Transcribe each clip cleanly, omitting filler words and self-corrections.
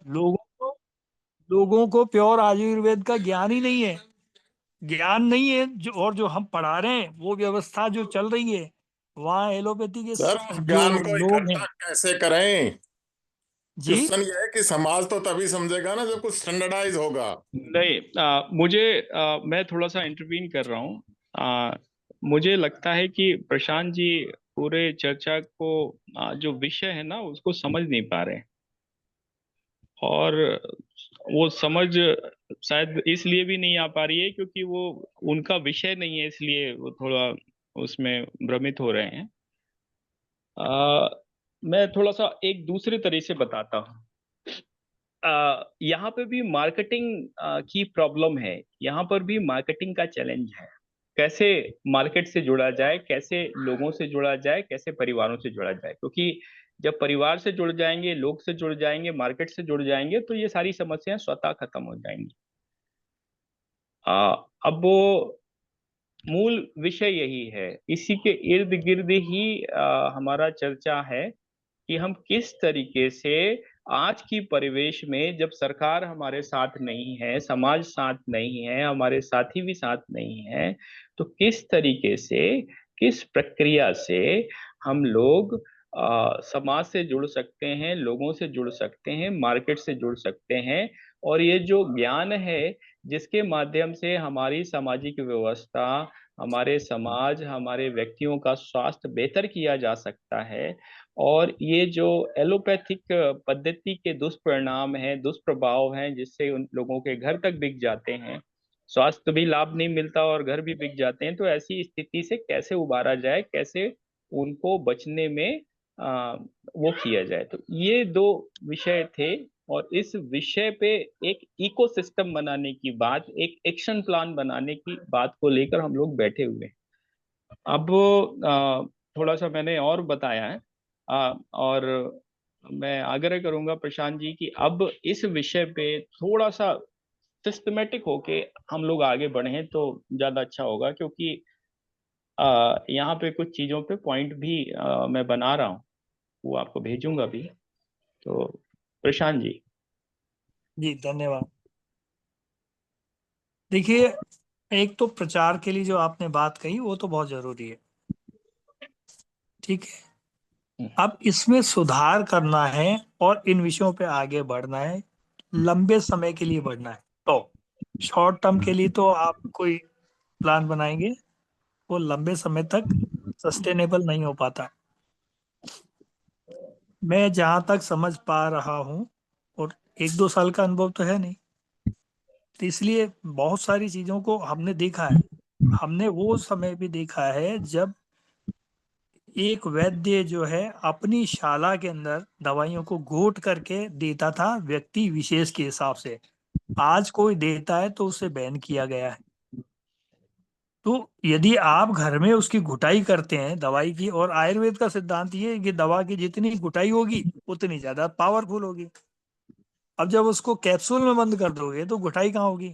लोगों को लोगों को प्योर आयुर्वेद का ज्ञान ही नहीं है। ज्ञान नहीं है जो, और जो हम पढ़ा रहे हैं वो व्यवस्था जो चल रही है, वहाँ एलोपैथी के सर, उस जो ज्ञान को लोग इकट्ठा हैं। कैसे करें? जी। क्वेश्चन ये है कि समाज तो तभी समझेगा ना जब कुछ स्टैंडर्डाइज होगा। नहीं, मैं थोड़ा सा इंटरवीन कर रहा हूँ। मुझे लगता है कि प्रशांत जी पूरे चर्चा को, जो विषय है ना, उसको समझ नहीं पा रहे हैं। और वो समझ शायद इसलिए भी नहीं आ पा रही है क्योंकि वो उनका विषय नहीं है, इसलिए वो थोड़ा उसमें भ्रमित हो रहे हैं। आ, मैं थोड़ा सा एक दूसरे तरीके से बताता हूँ। यहाँ पे भी मार्केटिंग की प्रॉब्लम है। यहाँ पर भी मार्केटिंग का चैलेंज है। कैसे मार्केट से जुड़ा जाए, कैसे लोगों से जुड़ा जाए, कैसे परिवारों से जुड़ा जाए, क्योंकि जब परिवार से जुड़ जाएंगे, लोग से जुड़ जाएंगे, मार्केट से जुड़ जाएंगे, तो ये सारी समस्याएं स्वतः खत्म हो जाएंगी। अब वो मूल विषय यही है, इसी के इर्द गिर्द ही हमारा चर्चा है कि हम किस तरीके से आज की परिवेश में, जब सरकार हमारे साथ नहीं है, समाज साथ नहीं है, हमारे साथी भी साथ नहीं है, तो किस तरीके से, किस प्रक्रिया से हम लोग समाज से जुड़ सकते हैं, लोगों से जुड़ सकते हैं, मार्केट से जुड़ सकते हैं। और ये जो ज्ञान है, जिसके माध्यम से हमारी सामाजिक व्यवस्था, हमारे समाज, हमारे व्यक्तियों का स्वास्थ्य बेहतर किया जा सकता है। और ये जो एलोपैथिक पद्धति के दुष्परिणाम हैं, दुष्प्रभाव हैं, जिससे उन लोगों के घर तक बिक जाते हैं, स्वास्थ्य भी लाभ नहीं मिलता और घर भी बिक जाते हैं, तो ऐसी स्थिति से कैसे उबारा जाए, कैसे उनको बचने में आ, वो किया जाए। तो ये दो विषय थे। और इस विषय पे एक इकोसिस्टम बनाने की बात, एक एक्शन प्लान बनाने की बात को लेकर हम लोग बैठे हुए हैं। अब थोड़ा सा मैंने और बताया है। और मैं आग्रह करूंगा प्रशांत जी कि अब इस विषय पे थोड़ा सा सिस्टमेटिक होके हम लोग आगे बढ़ें तो ज्यादा अच्छा होगा, क्योंकि यहाँ पे कुछ चीजों पे पॉइंट भी मैं बना रहा हूँ, वो आपको भेजूंगा भी। तो प्रशांत जी। जी धन्यवाद। देखिए, एक तो प्रचार के लिए जो आपने बात कही वो तो बहुत जरूरी है। ठीक है। अब इसमें सुधार करना है और इन विषयों पे आगे बढ़ना है, लंबे समय के लिए बढ़ना है। तो शॉर्ट टर्म के लिए तो आप कोई प्लान बनाएंगे, वो लंबे समय तक सस्टेनेबल नहीं हो पाता। मैं जहां तक समझ पा रहा हूँ, और एक दो साल का अनुभव तो है नहीं, तो इसलिए बहुत सारी चीजों को हमने देखा है। हमने वो समय भी देखा है जब एक वैद्य जो है अपनी शाला के अंदर दवाइयों को घोट करके देता था व्यक्ति विशेष के हिसाब से। आज कोई देता है तो उसे बैन किया गया है। तो यदि आप घर में उसकी घुटाई करते हैं दवाई की, और आयुर्वेद का सिद्धांत ये है कि दवा की जितनी घुटाई होगी उतनी ज्यादा पावरफुल होगी। अब जब उसको कैप्सूल में बंद कर दोगे तो घुटाई कहाँ होगी।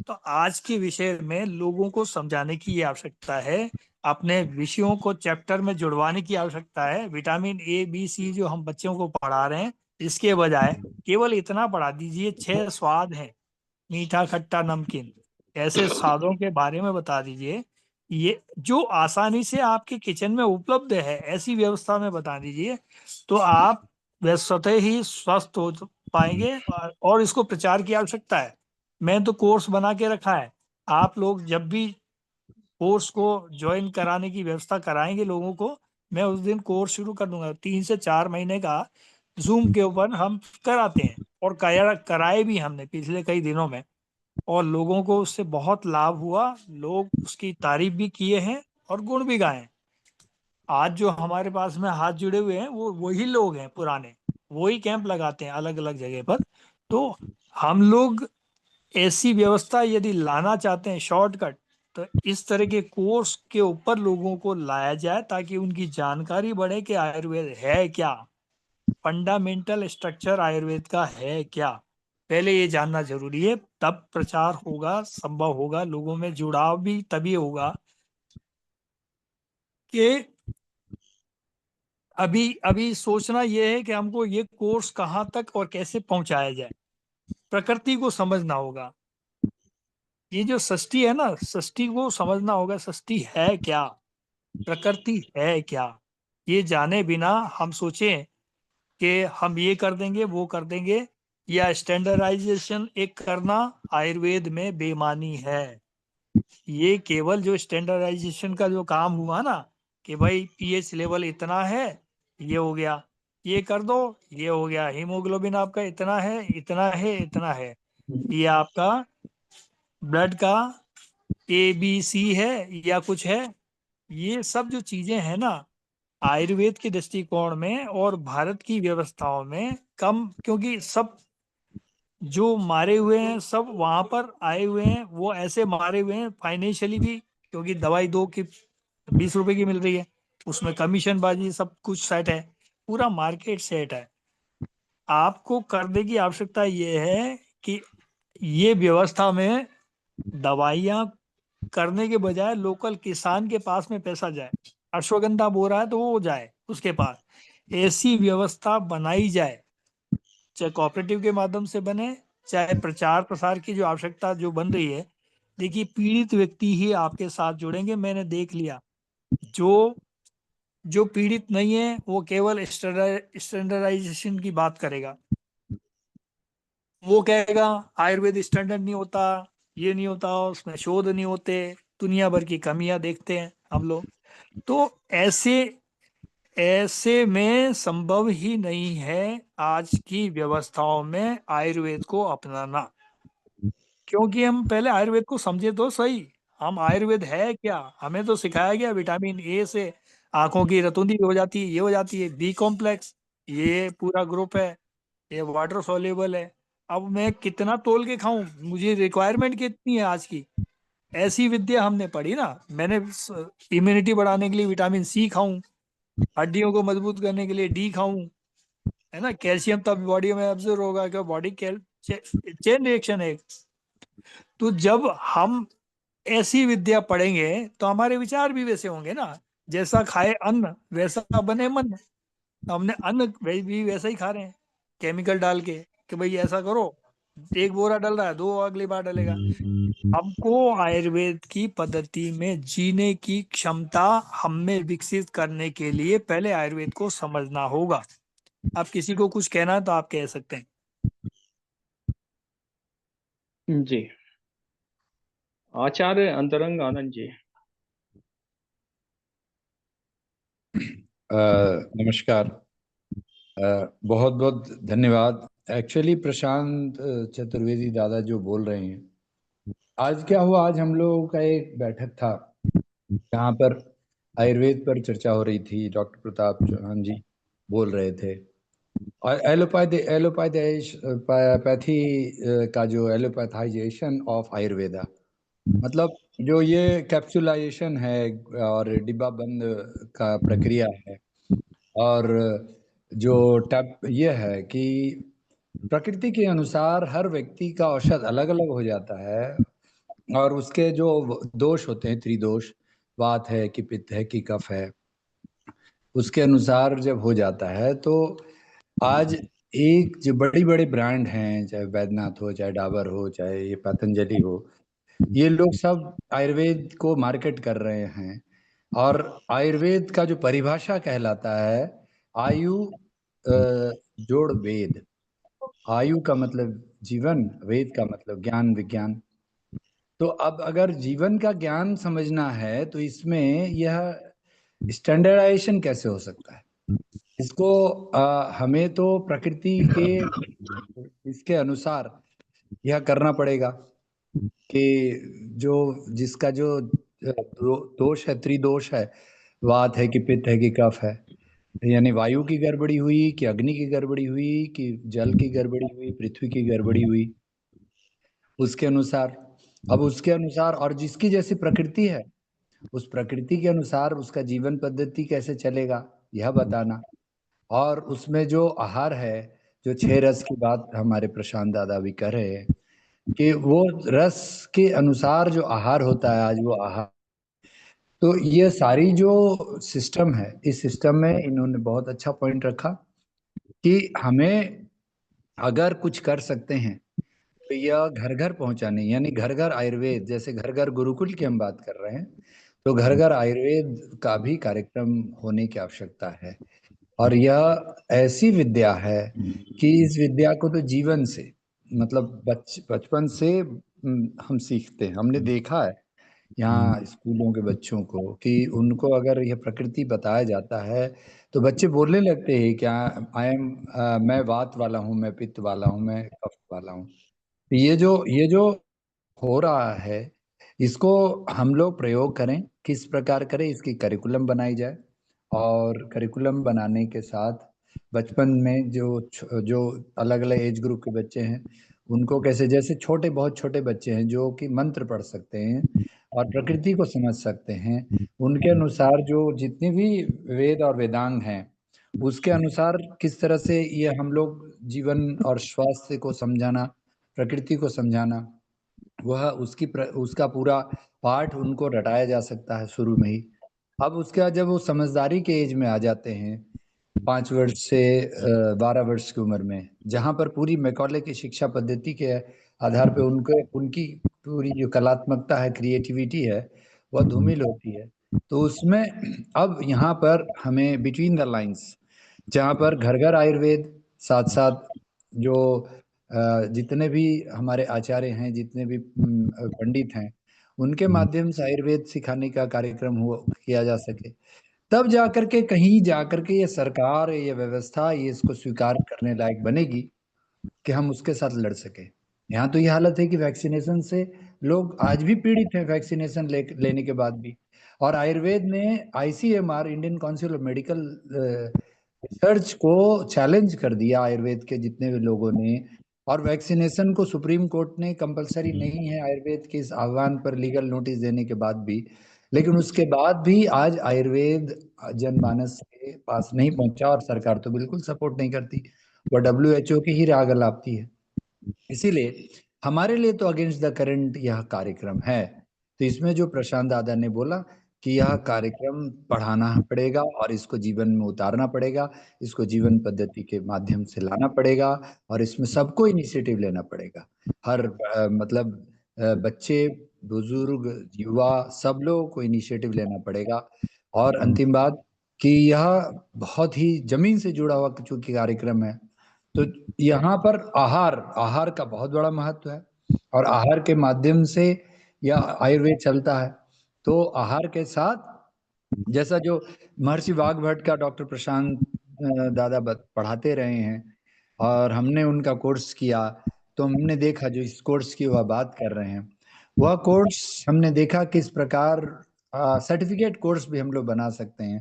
तो आज के विषय में लोगों को समझाने की ये आवश्यकता है, अपने विषयों को चैप्टर में जुड़वाने की आवश्यकता है। विटामिन ए बी सी जो हम बच्चों को पढ़ा रहे हैं, इसके बजाय केवल इतना पढ़ा दीजिए, 6 स्वाद हैं, मीठा खट्टा नमकीन, ऐसे स्वादों के बारे में बता दीजिए। ये जो आसानी से आपके किचन में उपलब्ध है, ऐसी व्यवस्था में बता दीजिए, तो आप वह स्वतः ही स्वस्थ हो पाएंगे। और इसको प्रचार की आवश्यकता है। मैं तो कोर्स बना के रखा है। आप लोग जब भी कोर्स को ज्वाइन कराने की व्यवस्था कराएंगे लोगों को, मैं उस दिन कोर्स शुरू कर दूंगा। 3 से 4 महीने का जूम के ऊपर हम कराते हैं, और कराए भी हमने पिछले कई दिनों में। और लोगों को उससे बहुत लाभ हुआ, लोग उसकी तारीफ भी किए हैं और गुण भी गाए हैं। आज जो हमारे पास में हाथ जुड़े हुए हैं वो वही लोग हैं पुराने, वही कैंप लगाते हैं अलग अलग जगह पर। तो हम लोग ऐसी व्यवस्था यदि लाना चाहते हैं शॉर्टकट, तो इस तरह के कोर्स के ऊपर लोगों को लाया जाए ताकि उनकी जानकारी बढ़े कि आयुर्वेद है क्या, फंडामेंटल स्ट्रक्चर आयुर्वेद का है क्या। पहले ये जानना जरूरी है, तब प्रचार होगा, संभव होगा, लोगों में जुड़ाव भी तभी होगा कि अभी अभी सोचना ये है कि हमको ये कोर्स कहाँ तक और कैसे पहुंचाया जाए। प्रकृति को समझना होगा। ये जो सृष्टि है ना, सृष्टि को समझना होगा। सृष्टि है क्या, प्रकृति है क्या, ये जाने बिना हम सोचें कि हम ये कर देंगे वो कर देंगे, या स्टैंडर्डाइजेशन एक करना आयुर्वेद में बेईमानी है। ये केवल जो स्टैंडर्डाइजेशन का जो काम हुआ ना, कि भाई पीएच लेवल इतना है, ये हो गया, ये कर दो, ये हो गया, हीमोग्लोबिन आपका इतना है इतना है इतना है, ये आपका ब्लड का ABC है या कुछ है। ये सब जो चीजें हैं ना, आयुर्वेद के दृष्टिकोण में और भारत की व्यवस्थाओं में कम, क्योंकि सब जो मारे हुए हैं सब वहां पर आए हुए हैं, वो ऐसे मारे हुए हैं फाइनेंशियली भी, क्योंकि दवाई 2 की 20 रुपए की मिल रही है, उसमें कमीशन बाजी सब कुछ सेट है, पूरा मार्केट सेट है। आपको करने की आवश्यकता ये है कि ये व्यवस्था में दवाइयाँ करने के बजाय लोकल किसान के पास में पैसा जाए। अश्वगंधा बो रहा है तो वो जाए उसके पास, ऐसी व्यवस्था बनाई जाए, चाहे कोऑपरेटिव के माध्यम से बने, चाहे प्रचार प्रसार की जो आवश्यकता जो बन रही है। देखिए, पीड़ित व्यक्ति ही आपके साथ जुड़ेंगे, मैंने देख लिया। जो जो पीड़ित नहीं है वो केवल स्टैंडर्डाइजेशन की बात करेगा। वो कहेगा आयुर्वेद स्टैंडर्ड नहीं होता, ये नहीं होता, उसमें शोध नहीं होते, दुनिया भर की कमियां देखते हैं हम लोग। तो ऐसे ऐसे में संभव ही नहीं है आज की व्यवस्थाओं में आयुर्वेद को अपनाना। क्योंकि हम पहले आयुर्वेद को समझे तो सही। हम आयुर्वेद है क्या, हमें तो सिखाया गया विटामिन A से आंखों की रतुंधी हो जाती है, ये हो जाती है, बी कॉम्प्लेक्स, ये पूरा ग्रुप है, ये वाटर सॉल्युबल है। अब मैं कितना तोल के खाऊं, मुझे रिक्वायरमेंट कितनी है आज की, ऐसी विद्या हमने पढ़ी ना। मैंने इम्यूनिटी बढ़ाने के लिए विटामिन C खाऊं, हड्डियों को मजबूत करने के लिए D खाऊं, है ना, कैल्शियम तब बॉडी में एब्जॉर्ब होगा, क्या बॉडी चेन रिएक्शन है। तो जब हम ऐसी विद्या पढ़ेंगे तो हमारे विचार भी वैसे होंगे ना। जैसा खाए अन्न वैसा बने मन। तो हमने अन्न भी वैसा ही खा रहे हैं, केमिकल डाल के, कि भाई ऐसा करो, एक बोरा डल रहा है, दो अगली बार डलेगा। हमको आयुर्वेद की पद्धति में जीने की क्षमता हम में विकसित करने के लिए पहले आयुर्वेद को समझना होगा। अब किसी को कुछ कहना है तो आप कह सकते हैं। जी, आचार्य अंतरंग आनंद जी। नमस्कार। बहुत बहुत धन्यवाद। एक्चुअली प्रशांत चतुर्वेदी दादा जो बोल रहे हैं, आज क्या हुआ, आज हम लोगों का एक बैठक था जहाँ पर आयुर्वेद पर चर्चा हो रही थी। डॉक्टर प्रताप चौहान जी बोल रहे थे, और एलोपैथी का जो एलोपैथाइजेशन ऑफ आयुर्वेदा, मतलब जो ये कैप्सुलाइजेशन है और डिब्बा बंद का प्रक्रिया है, और जो टैप ये है कि प्रकृति के अनुसार हर व्यक्ति का औषध अलग अलग हो जाता है, और उसके जो दोष होते हैं, त्रिदोष, वात है कि पित्त है कि कफ है, उसके अनुसार जब हो जाता है तो आज एक जो बड़ी बड़े ब्रांड हैं, चाहे वैद्यनाथ हो, चाहे डाबर हो, चाहे ये पतंजलि हो, ये लोग सब आयुर्वेद को मार्केट कर रहे हैं। और आयुर्वेद का जो परिभाषा कहलाता है, आयु जोड़ वेद। आयु का मतलब जीवन, वेद का मतलब ज्ञान विज्ञान। तो अब अगर जीवन का ज्ञान समझना है तो इसमें यह स्टैंडर्डाइजेशन कैसे हो सकता है? इसको हमें तो प्रकृति के इसके अनुसार यह करना पड़ेगा कि जो जिसका जो दोष है, त्रिदोष है, वात है कि पित्त है कि कफ है, यानी वायु की गड़बड़ी हुई कि अग्नि की गड़बड़ी हुई कि जल की गड़बड़ी हुई, पृथ्वी की गड़बड़ी हुई, उसके अनुसार, अब उसके अनुसार और जिसकी जैसी प्रकृति है उस प्रकृति के अनुसार उसका जीवन पद्धति कैसे चलेगा, यह बताना। और उसमें जो आहार है, जो 6 रस की बात हमारे प्रशांत दादा भी कर रहे हैं, कि वो रस के अनुसार जो आहार होता है, आज वो आहार तो ये सारी जो सिस्टम है, इस सिस्टम में इन्होंने बहुत अच्छा पॉइंट रखा कि हमें अगर कुछ कर सकते हैं तो यह घर घर पहुंचाने, यानी घर घर आयुर्वेद, जैसे घर घर गुरुकुल की हम बात कर रहे हैं, तो घर घर आयुर्वेद का भी कार्यक्रम होने की आवश्यकता है। और यह ऐसी विद्या है कि इस विद्या को तो जीवन से, मतलब बचपन से हम सीखते हैं। हमने देखा है यहाँ स्कूलों के बच्चों को कि उनको अगर यह प्रकृति बताया जाता है तो बच्चे बोलने लगते हैं क्या, मैं वात वाला हूँ, मैं पित्त वाला हूँ, मैं कफ वाला हूँ। तो ये जो हो रहा है, इसको हम लोग प्रयोग करें, किस प्रकार करें, इसकी करिकुलम बनाई जाए। और करिकुलम बनाने के साथ बचपन में जो अलग अलग एज ग्रुप के बच्चे हैं उनको कैसे, जैसे छोटे, बहुत छोटे बच्चे हैं जो कि मंत्र पढ़ सकते हैं और प्रकृति को समझ सकते हैं, उनके अनुसार जो जितने भी वेद और वेदांग हैं उसके अनुसार किस तरह से ये हम लोग जीवन और स्वास्थ्य को समझाना, प्रकृति को समझाना, वह उसका पूरा पाठ उनको रटाया जा सकता है शुरू में ही। अब उसके बाद जब वो समझदारी के एज में आ जाते हैं, 5 वर्ष से 12 वर्ष की उम्र में, जहाँ पर पूरी मैकॉले की शिक्षा पद्धति के आधार पे उनको उनकी पूरी जो कलात्मकता है, क्रिएटिविटी है, वह धूमिल होती है। तो उसमें अब यहाँ पर हमें बिटवीन द लाइंस, जहाँ पर घर घर आयुर्वेद, साथ साथ जो जितने भी हमारे आचार्य हैं, जितने भी पंडित हैं, उनके माध्यम से आयुर्वेद सिखाने का कार्यक्रम हुआ किया जा सके, तब जाकर के कहीं जाकर के ये सरकार, ये व्यवस्था ये इसको स्वीकार करने लायक बनेगी कि हम उसके साथ लड़ सके। यहाँ तो ये हालत है कि वैक्सीनेशन से लोग आज भी पीड़ित हैं, वैक्सीनेशन लेने के बाद भी। और आयुर्वेद ने ICMR, Indian council of medical research को चैलेंज कर दिया आयुर्वेद के जितने भी लोगों ने। और वैक्सीनेशन को सुप्रीम कोर्ट ने कंपलसरी नहीं है आयुर्वेद के इस आह्वान पर लीगल नोटिस देने के बाद भी, लेकिन उसके बाद भी आज आयुर्वेद जनमानस के पास नहीं पहुंचा और सरकार तो बिल्कुल सपोर्ट नहीं करती, वह WHO की ही राग अलापती है। इसीलिए हमारे लिए तो अगेंस्ट द करंट यह कार्यक्रम है। तो इसमें जो प्रशांत दादा ने बोला कि यह कार्यक्रम पढ़ाना पड़ेगा और इसको जीवन में उतारना पड़ेगा, इसको जीवन पद्धति के माध्यम से लाना पड़ेगा, और इसमें सबको इनिशिएटिव लेना पड़ेगा। हर मतलब बच्चे, बुजुर्ग, युवा, सब लोगों को इनिशिएटिव लेना पड़ेगा। और अंतिम बात कि यह बहुत ही जमीन से जुड़ा हुआ चूंकि कार्यक्रम है, तो यहाँ पर आहार आहार का बहुत बड़ा महत्व है और आहार के माध्यम से यह आयुर्वेद चलता है। तो आहार के साथ, जैसा जो महर्षि वाघभट्ट का डॉक्टर प्रशांत दादा पढ़ाते रहे हैं और हमने उनका कोर्स किया, तो हमने देखा जो इस कोर्स की वह बात कर रहे हैं, वह कोर्स हमने देखा किस प्रकार सर्टिफिकेट कोर्स भी हम लोग बना सकते हैं।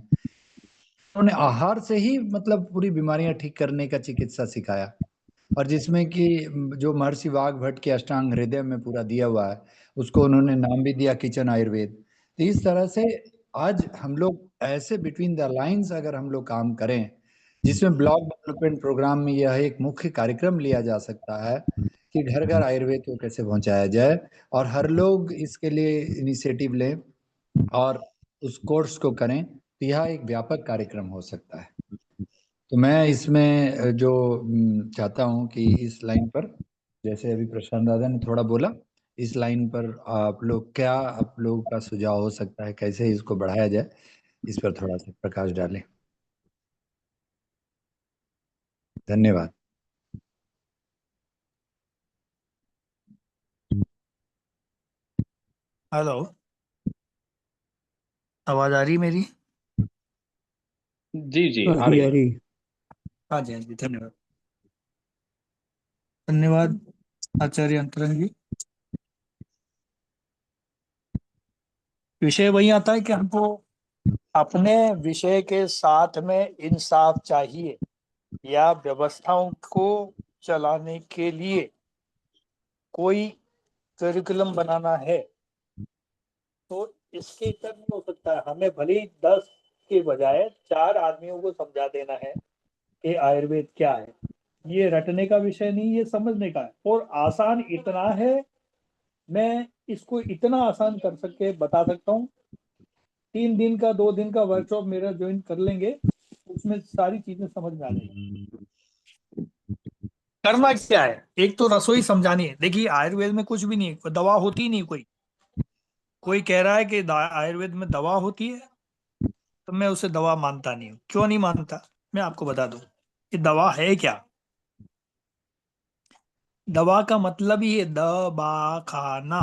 उन्होंने आहार से ही मतलब पूरी बीमारियां ठीक करने का चिकित्सा सिखाया, और जिसमें कि जो महर्षि वाघभट्ट के अष्टांग हृदय में पूरा दिया हुआ है, उसको उन्होंने नाम भी दिया किचन आयुर्वेद। तो इस तरह से आज हम लोग ऐसे बिटवीन द लाइंस अगर हम लोग काम करें, जिसमें ब्लॉक डेवलपमेंट प्रोग्राम में यह एक मुख्य कार्यक्रम लिया जा सकता है कि घर घर आयुर्वेद को कैसे पहुंचाया जाए, और हर लोग इसके लिए इनिशिएटिव लें और उस कोर्स को करें, तो यह एक व्यापक कार्यक्रम हो सकता है। तो मैं इसमें जो चाहता हूँ कि इस लाइन पर, जैसे अभी प्रशांत दादा ने थोड़ा बोला, इस लाइन पर आप लोगों का सुझाव हो सकता है कैसे इसको बढ़ाया जाए, इस पर थोड़ा सा प्रकाश डालें। धन्यवाद। हेलो, आवाज आ रही मेरी? जी जी आ रही है। हाँ जी, हाँ जी, धन्यवाद। धन्यवाद आचार्य अंतरंग जी। विषय वही आता है कि हमको अपने विषय के साथ में इंसाफ चाहिए, या व्यवस्थाओं को चलाने के लिए कोई करिकुलम बनाना है, तो इसके इतना नहीं हो सकता है। हमें भले ही 10 के बजाय 4 आदमियों को समझा देना है कि आयुर्वेद क्या है। ये रटने का विषय नहीं, ये समझने का है, और आसान इतना है। मैं इसको इतना आसान कर सके बता सकता हूँ 3 दिन का 2 दिन का वर्कशॉप मेरा ज्वाइन कर लेंगे, उसमें सारी चीजें समझ में आ जाएगी। करना क्या है, एक तो रसोई समझानी है। देखिए आयुर्वेद में कुछ भी नहीं है, दवा होती ही नहीं। कोई कह रहा है कि आयुर्वेद में दवा होती है, तो मैं उसे दवा मानता नहीं हूँ। क्यों नहीं मानता, मैं आपको बता दूं कि दवा है क्या। दवा का मतलब ही है दबा खाना।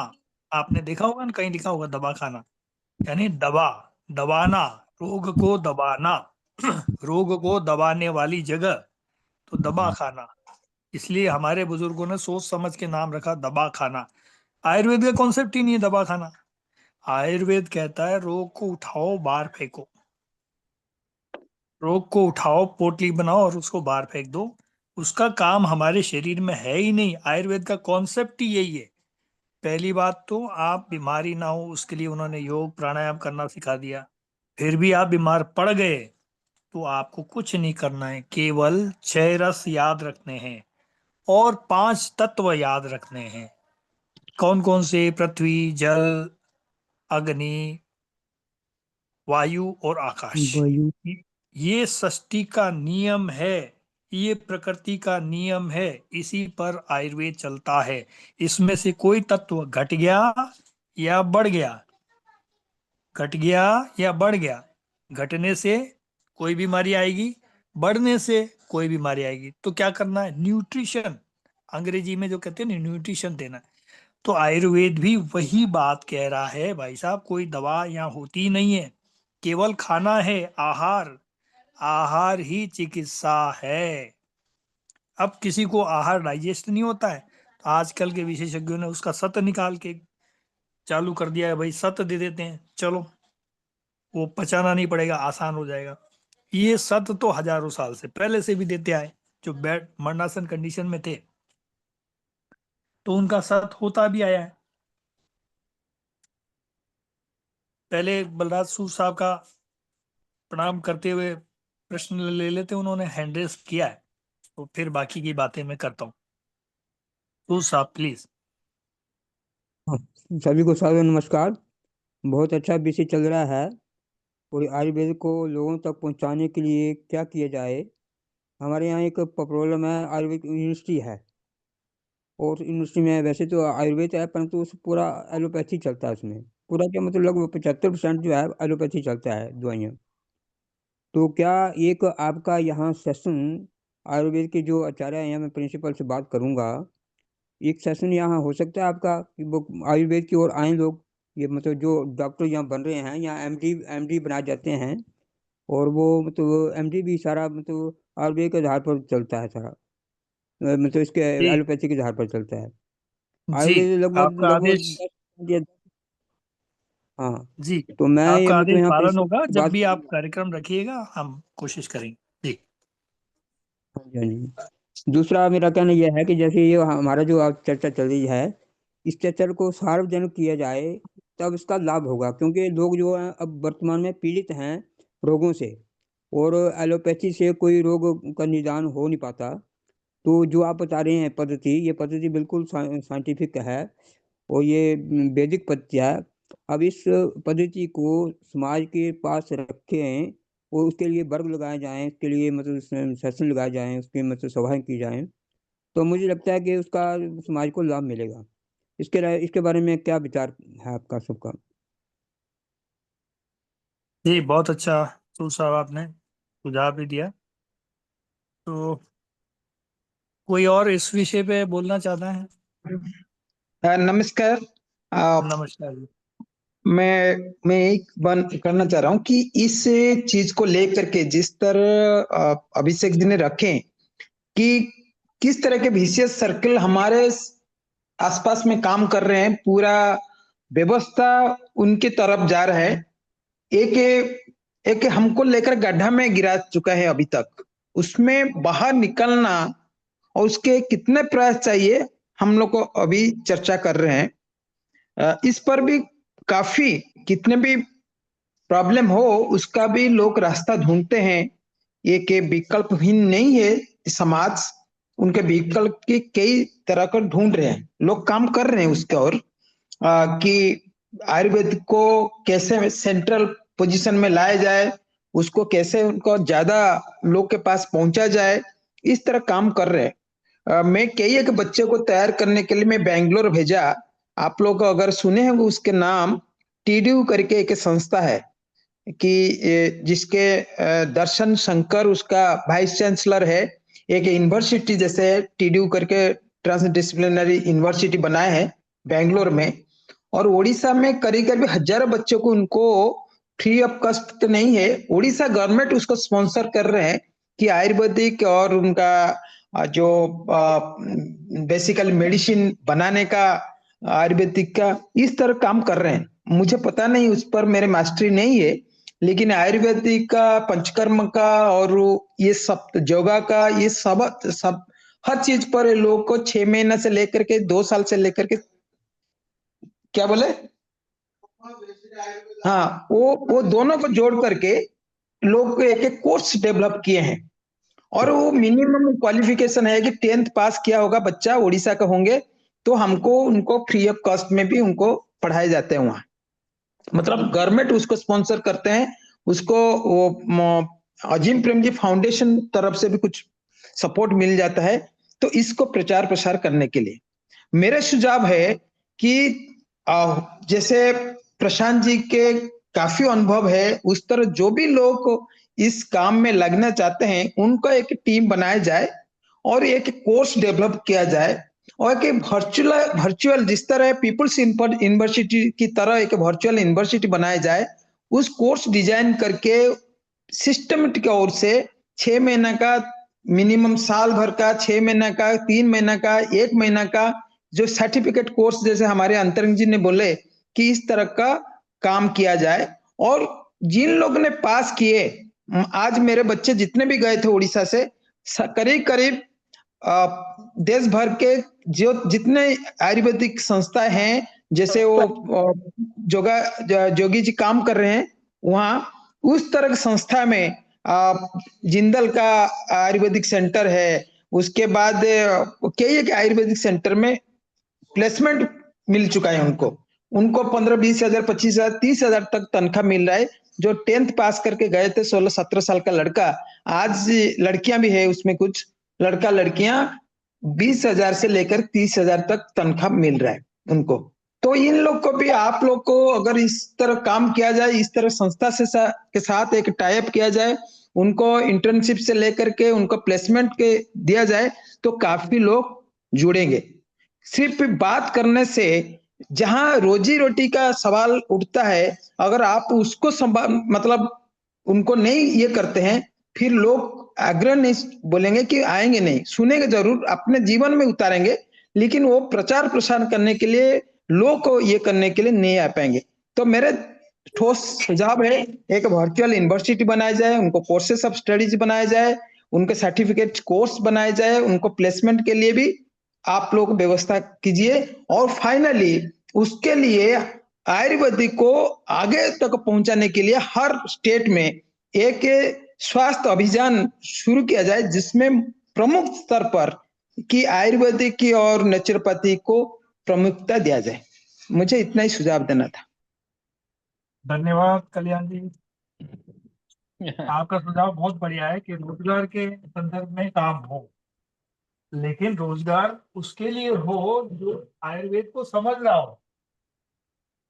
आपने देखा होगा ना, कहीं लिखा होगा दबा खाना, यानी दबा, दबाना, रोग को दबाना। रोग को दबाने वाली जगह, तो दबा खाना। इसलिए हमारे बुजुर्गों ने सोच समझ के नाम रखा दबा खाना। आयुर्वेद का कॉन्सेप्ट ही नहीं है दबा खाना। आयुर्वेद कहता है रोग को उठाओ बाहर फेंको। रोग को उठाओ, पोटली बनाओ और उसको बाहर फेंक दो। उसका काम हमारे शरीर में है ही नहीं। आयुर्वेद का कॉन्सेप्ट ही यही है। पहली बात तो आप बीमारी ना हो उसके लिए उन्होंने योग प्राणायाम करना सिखा दिया। फिर भी आप बीमार पड़ गए तो आपको कुछ नहीं करना है, केवल 6 रस याद रखने हैं और 5 तत्व याद रखने हैं। कौन कौन से? पृथ्वी, जल, अग्नि, वायु और आकाश। वायु। ये ये सृष्टि का नियम है, ये प्रकृति का नियम है। इसी पर आयुर्वेद चलता है। इसमें से कोई तत्व घट गया या बढ़ गया, घट गया या बढ़ गया, घटने से कोई बीमारी आएगी, बढ़ने से कोई बीमारी आएगी। तो क्या करना है? न्यूट्रिशन, अंग्रेजी में जो कहते हैं ना, न्यूट्रिशन देना है। तो आयुर्वेद भी वही बात कह रहा है भाई साहब, कोई दवा यहाँ होती ही नहीं है, केवल खाना है, आहार। आहार ही चिकित्सा है। अब किसी को आहार डाइजेस्ट नहीं होता है, तो आजकल के विशेषज्ञों ने उसका सत्व निकाल के चालू कर दिया है, भाई सत्व दे देते हैं, चलो वो पचाना नहीं पड़ेगा, आसान हो जाएगा। ये सत्व तो हजारों साल से पहले से भी देते आए। जो बेड मरणासन कंडीशन में थे तो उनका सत्व होता भी आया है। पहले बलराज सूद साहब का प्रणाम करते हुए प्रश्न ले लेते, उन्होंने हैंड रेस किया है, तो फिर बाकी की बातें मैं करता हूँ। सूद साहब प्लीज। हाँ, सभी को सादर नमस्कार। बहुत अच्छा विषय चल रहा है और आयुर्वेद को लोगों तक पहुंचाने के लिए क्या किया जाए। हमारे यहाँ एक प्रॉब्लम है, आयुर्वेद यूनिवर्सिटी है और यूनिवर्सिटी में वैसे तो आयुर्वेद है परंतु उस पूरा एलोपैथी चलता है। उसमें पूरा क्या मतलब लगभग 75% जो है एलोपैथी चलता है दवाइयाँ। तो क्या एक आपका यहाँ सेशन आयुर्वेद के जो आचार्य हैं, मैं प्रिंसिपल से बात करूँगा, एक सेशन यहाँ हो सकता है आपका कि वो आयुर्वेद की ओर आए लोग। ये मतलब जो डॉक्टर यहाँ बन रहे हैं, यहाँ एमडी बनाए जाते हैं और वो मतलब एमडी भी सारा मतलब आयुर्वेद के आधार पर चलता है सारा, मतलब इसके जी एलोपैथी के आधार पर चलता है। जी, आयुर्वेद लगभग आपका लगभग आदेश। 10 हाँ। जी, तो मैं ये आपका मतलब आदेश यहाँ पालन प्रिंसिपल होगा। से जब बात भी आप करूँगा। कार्यक्रम रखिएगा हम कोशिश करेंगे। जी हाँ जी, हाँ जी। दूसरा मेरा कहना यह है कि जैसे ये हमारा जो आज चर्चा चल रही है, इस चर्चा को सार्वजनिक किया जाए तब इसका लाभ होगा, क्योंकि लोग जो हैं अब वर्तमान में पीड़ित हैं रोगों से और एलोपैथी से कोई रोग का निदान हो नहीं पाता। तो जो आप बता रहे हैं पद्धति, ये पद्धति बिल्कुल साइंटिफिक है और ये वैदिक पद्धति है। अब इस पद्धति को समाज के पास रखें और उसके लिए वर्ग लगाए जाएं, उसके लिए मतलब सेशन लगाए जाएं, उसकी मतलब सभाएं की जाएं, तो मुझे लगता है कि उसका समाज को लाभ मिलेगा। इसके बारे में क्या विचार है आपका सबका? जी, बहुत अच्छा सूद साहब, आपने सुझाव भी दिया। तो कोई और इस विषय पे बोलना चाहता है? नमस्कार। नमस्कार जी। मैं एक बन करना चाह रहा हूँ कि इस चीज को लेकर के जिस तरह अभिषेक जी ने रखे कि किस तरह के विशेष सर्कल हमारे आसपास में काम कर रहे हैं, पूरा व्यवस्था उनके तरफ जा रहा है। एक एक हमको लेकर गड्ढा में गिरा चुका है अभी तक, उसमें बाहर निकलना और उसके कितने प्रयास चाहिए हम लोग को अभी चर्चा कर रहे हैं। इस पर भी काफी कितने भी प्रॉब्लम हो उसका भी लोग रास्ता ढूंढते हैं। ये के विकल्पहीन नहीं है समाज, उनके विकल्प की कई तरह का ढूंढ रहे हैं, लोग काम कर रहे हैं उसके और कि आयुर्वेद को कैसे सेंट्रल पोजीशन में लाया जाए, उसको कैसे उनको ज्यादा लोग के पास पहुंचा जाए, इस तरह काम कर रहे हैं। मैं कई एक बच्चे को तैयार करने के लिए मैं बैंगलोर भेजा। आप लोग अगर सुने होंगे उसके नाम, टीडीयू करके एक संस्था है कि जिसके दर्शन शंकर उसका वाइस चांसलर है। एक यूनिवर्सिटी जैसे टीडीयू करके ट्रांसडिसिप्लिनरी यूनिवर्सिटी बनाए हैं बेंगलोर में, और उड़ीसा में करीब करीब हजारों बच्चों को उनको फ्री ऑफ कॉस्ट तो नहीं है, उड़ीसा गवर्नमेंट उसको स्पॉन्सर कर रहे हैं कि आयुर्वेदिक और उनका जो बेसिकल मेडिसिन बनाने का, आयुर्वेदिक का इस तरह काम कर रहे हैं। मुझे पता नहीं, उस पर मेरे मास्टरी नहीं है, लेकिन आयुर्वेदिक का, पंचकर्म का और ये सब योगा का, ये सब हर चीज पर लोगों को 6 महीना से लेकर के 2 साल से लेकर के, क्या बोले, हाँ, वो दोनों को जोड़ करके लोग एक एक कोर्स डेवलप किए हैं। और वो मिनिमम क्वालिफिकेशन है कि 10th पास किया होगा बच्चा, उड़ीसा का होंगे, तो हमको उनको फ्री ऑफ कॉस्ट में भी उनको पढ़ाए जाते हैं वहां। मतलब गवर्नमेंट उसको स्पॉन्सर करते हैं, उसको वो अजीम प्रेमजी फाउंडेशन तरफ से भी कुछ सपोर्ट मिल जाता है। तो इसको प्रचार प्रसार करने के लिए मेरा सुझाव है कि जैसे प्रशांत जी के काफी अनुभव है, उस तरह जो भी लोग इस काम में लगना चाहते हैं उनका एक टीम बनाया जाए और एक कोर्स डेवलप किया जाए, और एक वर्चुअल जिस तरह पीपल्स यूनिवर्सिटी की तरह एक वर्चुअल यूनिवर्सिटी बनाया जाए, उस कोर्स डिजाइन करके सिस्टमेटिक ओर से 6 महीना का, मिनिमम साल भर का, 6 महीना का, 3 महीना का, 1 महीना का जो सर्टिफिकेट कोर्स, जैसे हमारे अंतरंग जी ने बोले कि इस तरह का काम किया जाए। और जिन लोगों ने पास किए, आज मेरे बच्चे जितने भी गए थे उड़ीसा से, करीब करीब देश भर के जो जितने आयुर्वेदिक संस्था हैं, जैसे वो जोगी जी काम कर रहे हैं वहां, उस तरह की संस्था में जिंदल का आयुर्वेदिक सेंटर है, उसके बाद कई एक आयुर्वेदिक सेंटर में प्लेसमेंट मिल चुका है उनको। उनको 15-20 हजार, 25 हजार, 30 हजार तक तनख्वाह मिल रहा है। जो 10th पास करके गए थे 16-17 साल का लड़का, आज लड़कियां भी है उसमें, कुछ लड़का लड़कियां 20 हजार से लेकर 30 हजार तक तनख्वाह मिल रहा है उनको। तो इन लोग को भी, आप लोग को अगर इस तरह काम किया जाए, इस तरह संस्था से के साथ एक टाई अप किया जाए, उनको इंटर्नशिप से लेकर के उनको प्लेसमेंट के दिया जाए, तो काफी लोग जुड़ेंगे। सिर्फ बात करने से जहां रोजी रोटी का सवाल उठता है, अगर आप उसको मतलब उनको नहीं ये करते हैं, फिर लोग आग्रह नहीं बोलेंगे कि आएंगे नहीं, सुनेंगे जरूर, अपने जीवन में उतारेंगे, लेकिन वो प्रचार प्रसार करने के लिए, लोग को ये करने के लिए नहीं आ पाएंगे। तो मेरे ठोस सुझाव है, एक वर्चुअल यूनिवर्सिटी बनाया जाए, उनको कोर्सेस ऑफ स्टडीज बनाया जाए, उनके सर्टिफिकेट कोर्स बनाए जाए, उनको प्लेसमेंट के लिए भी आप लोग व्यवस्था कीजिए। और फाइनली उसके लिए आयुर्वेदिक को आगे तक पहुंचाने के लिए हर स्टेट में एक स्वास्थ्य अभियान शुरू किया जाए, जिसमें प्रमुख स्तर पर कि आयुर्वेदिक की और नेचुरोपैथी को प्रमुखता दिया जाए। मुझे इतना ही सुझाव देना था। धन्यवाद कल्याण जी, आपका सुझाव बहुत बढ़िया है कि रोजगार के संदर्भ में काम हो, लेकिन रोजगार उसके लिए हो जो आयुर्वेद को समझ रहा हो।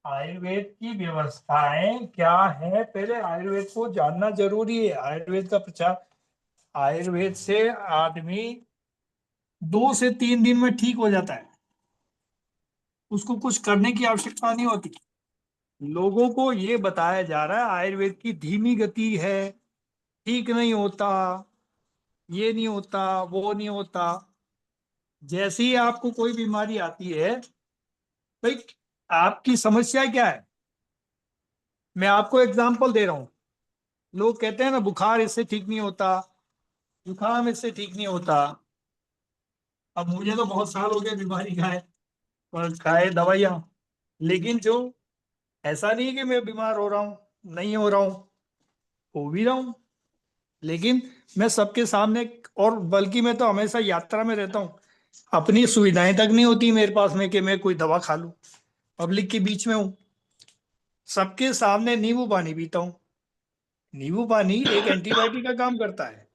आयुर्वेद की व्यवस्थाएं क्या है, पहले आयुर्वेद को जानना जरूरी है। आयुर्वेद का प्रचार, आयुर्वेद से आदमी 2 से 3 दिन में ठीक हो जाता है, उसको कुछ करने की आवश्यकता नहीं होती। लोगों को ये बताया जा रहा है आयुर्वेद की धीमी गति है, ठीक नहीं होता, ये नहीं होता, वो नहीं होता। जैसे ही आपको कोई बीमारी आती है, भाई आपकी समस्या क्या है, मैं आपको एग्जांपल दे रहा हूं। लोग कहते हैं ना बुखार इससे ठीक नहीं होता, जुकाम इससे ठीक नहीं होता। अब मुझे तो बहुत साल हो गए बीमारी खाए और खाए दवाइयां, लेकिन जो ऐसा नहीं कि मैं बीमार हो रहा हूं, नहीं हो रहा हूं, हो भी रहा हूं, लेकिन मैं सबके सामने, और बल्कि मैं तो हमेशा यात्रा में रहता हूं, अपनी सुविधाएं तक नहीं होती मेरे पास में कि मैं कोई दवा खा लूं, पब्लिक के बीच में हूं। सबके सामने नींबू पानी पीता हूँ। नींबू पानी एक एंटीबायोटिक का काम करता है।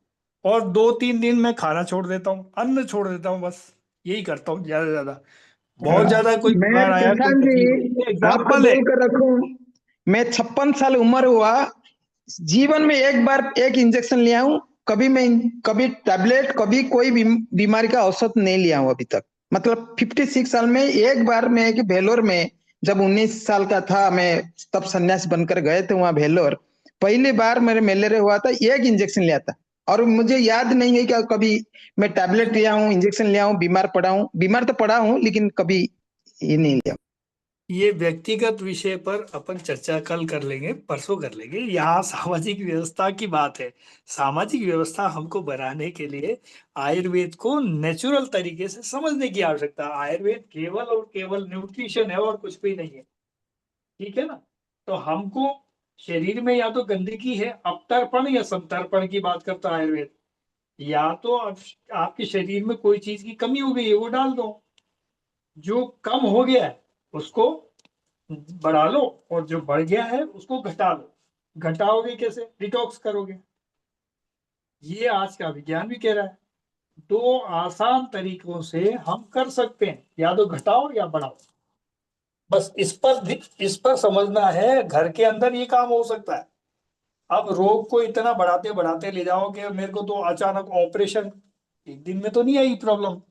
और 2-3 दिन मैं खाना छोड़ देता हूँ, अन्न छोड़ देता हूँ, बस यही करता हूँ ज्यादा से ज्यादा। बहुत ज्यादा कोई मैं बुखार आया, कोई प्रशांत तकलीफ हुई, जी ये आपको एग्जाम्पल है। बोलकर रखूं, मैं 56 साल उम्र हुआ, जीवन में एक बार एक इंजेक्शन लिया हूं। कभी टैबलेट, कभी कोई बीमारी का औषध नहीं लिया हूं अभी तक। मतलब 56 साल में एक बार मैं एक भेलोर में, जब 19 साल का था मैं, तब सन्यासी बनकर गए थे वहां भेलोर। पहली बार मेरे मलेरिया हुआ था, एक इंजेक्शन लिया था। और मुझे याद नहीं है कि कभी मैं टैबलेट लिया हूं, इंजेक्शन लिया हूं, बीमार पड़ा हूं। बीमार तो पड़ा हूं लेकिन कभी ये नहीं लिया। ये व्यक्तिगत विषय पर अपन चर्चा कल कर लेंगे, परसों कर लेंगे। यहाँ सामाजिक व्यवस्था की बात है। सामाजिक व्यवस्था हमको बनाने के लिए आयुर्वेद को नेचुरल तरीके से समझने की आवश्यकता है। आयुर्वेद केवल और केवल न्यूट्रिशन है और कुछ भी नहीं है। ठीक है ना? तो हमको शरीर में या तो गंदगी है, अपतर्पण या संतर्पण की बात करता है आयुर्वेद। या तो आपके शरीर में कोई चीज की कमी हो गई है, वो डाल दो। जो कम हो गया है उसको बढ़ा लो, और जो बढ़ गया है उसको घटा लो। घटाओगे कैसे? डिटॉक्स करोगे। ये आज का विज्ञान भी कह रहा है। 2 आसान तरीकों से हम कर सकते हैं, या तो घटाओ या बढ़ाओ। बस इस पर समझना है, घर के अंदर ये काम हो सकता है। अब रोग को इतना बढ़ाते बढ़ाते ले जाओ कि मेरे को तो अचानक ऑपरेशन, एक दिन में तो नहीं आई प्रॉब्लम।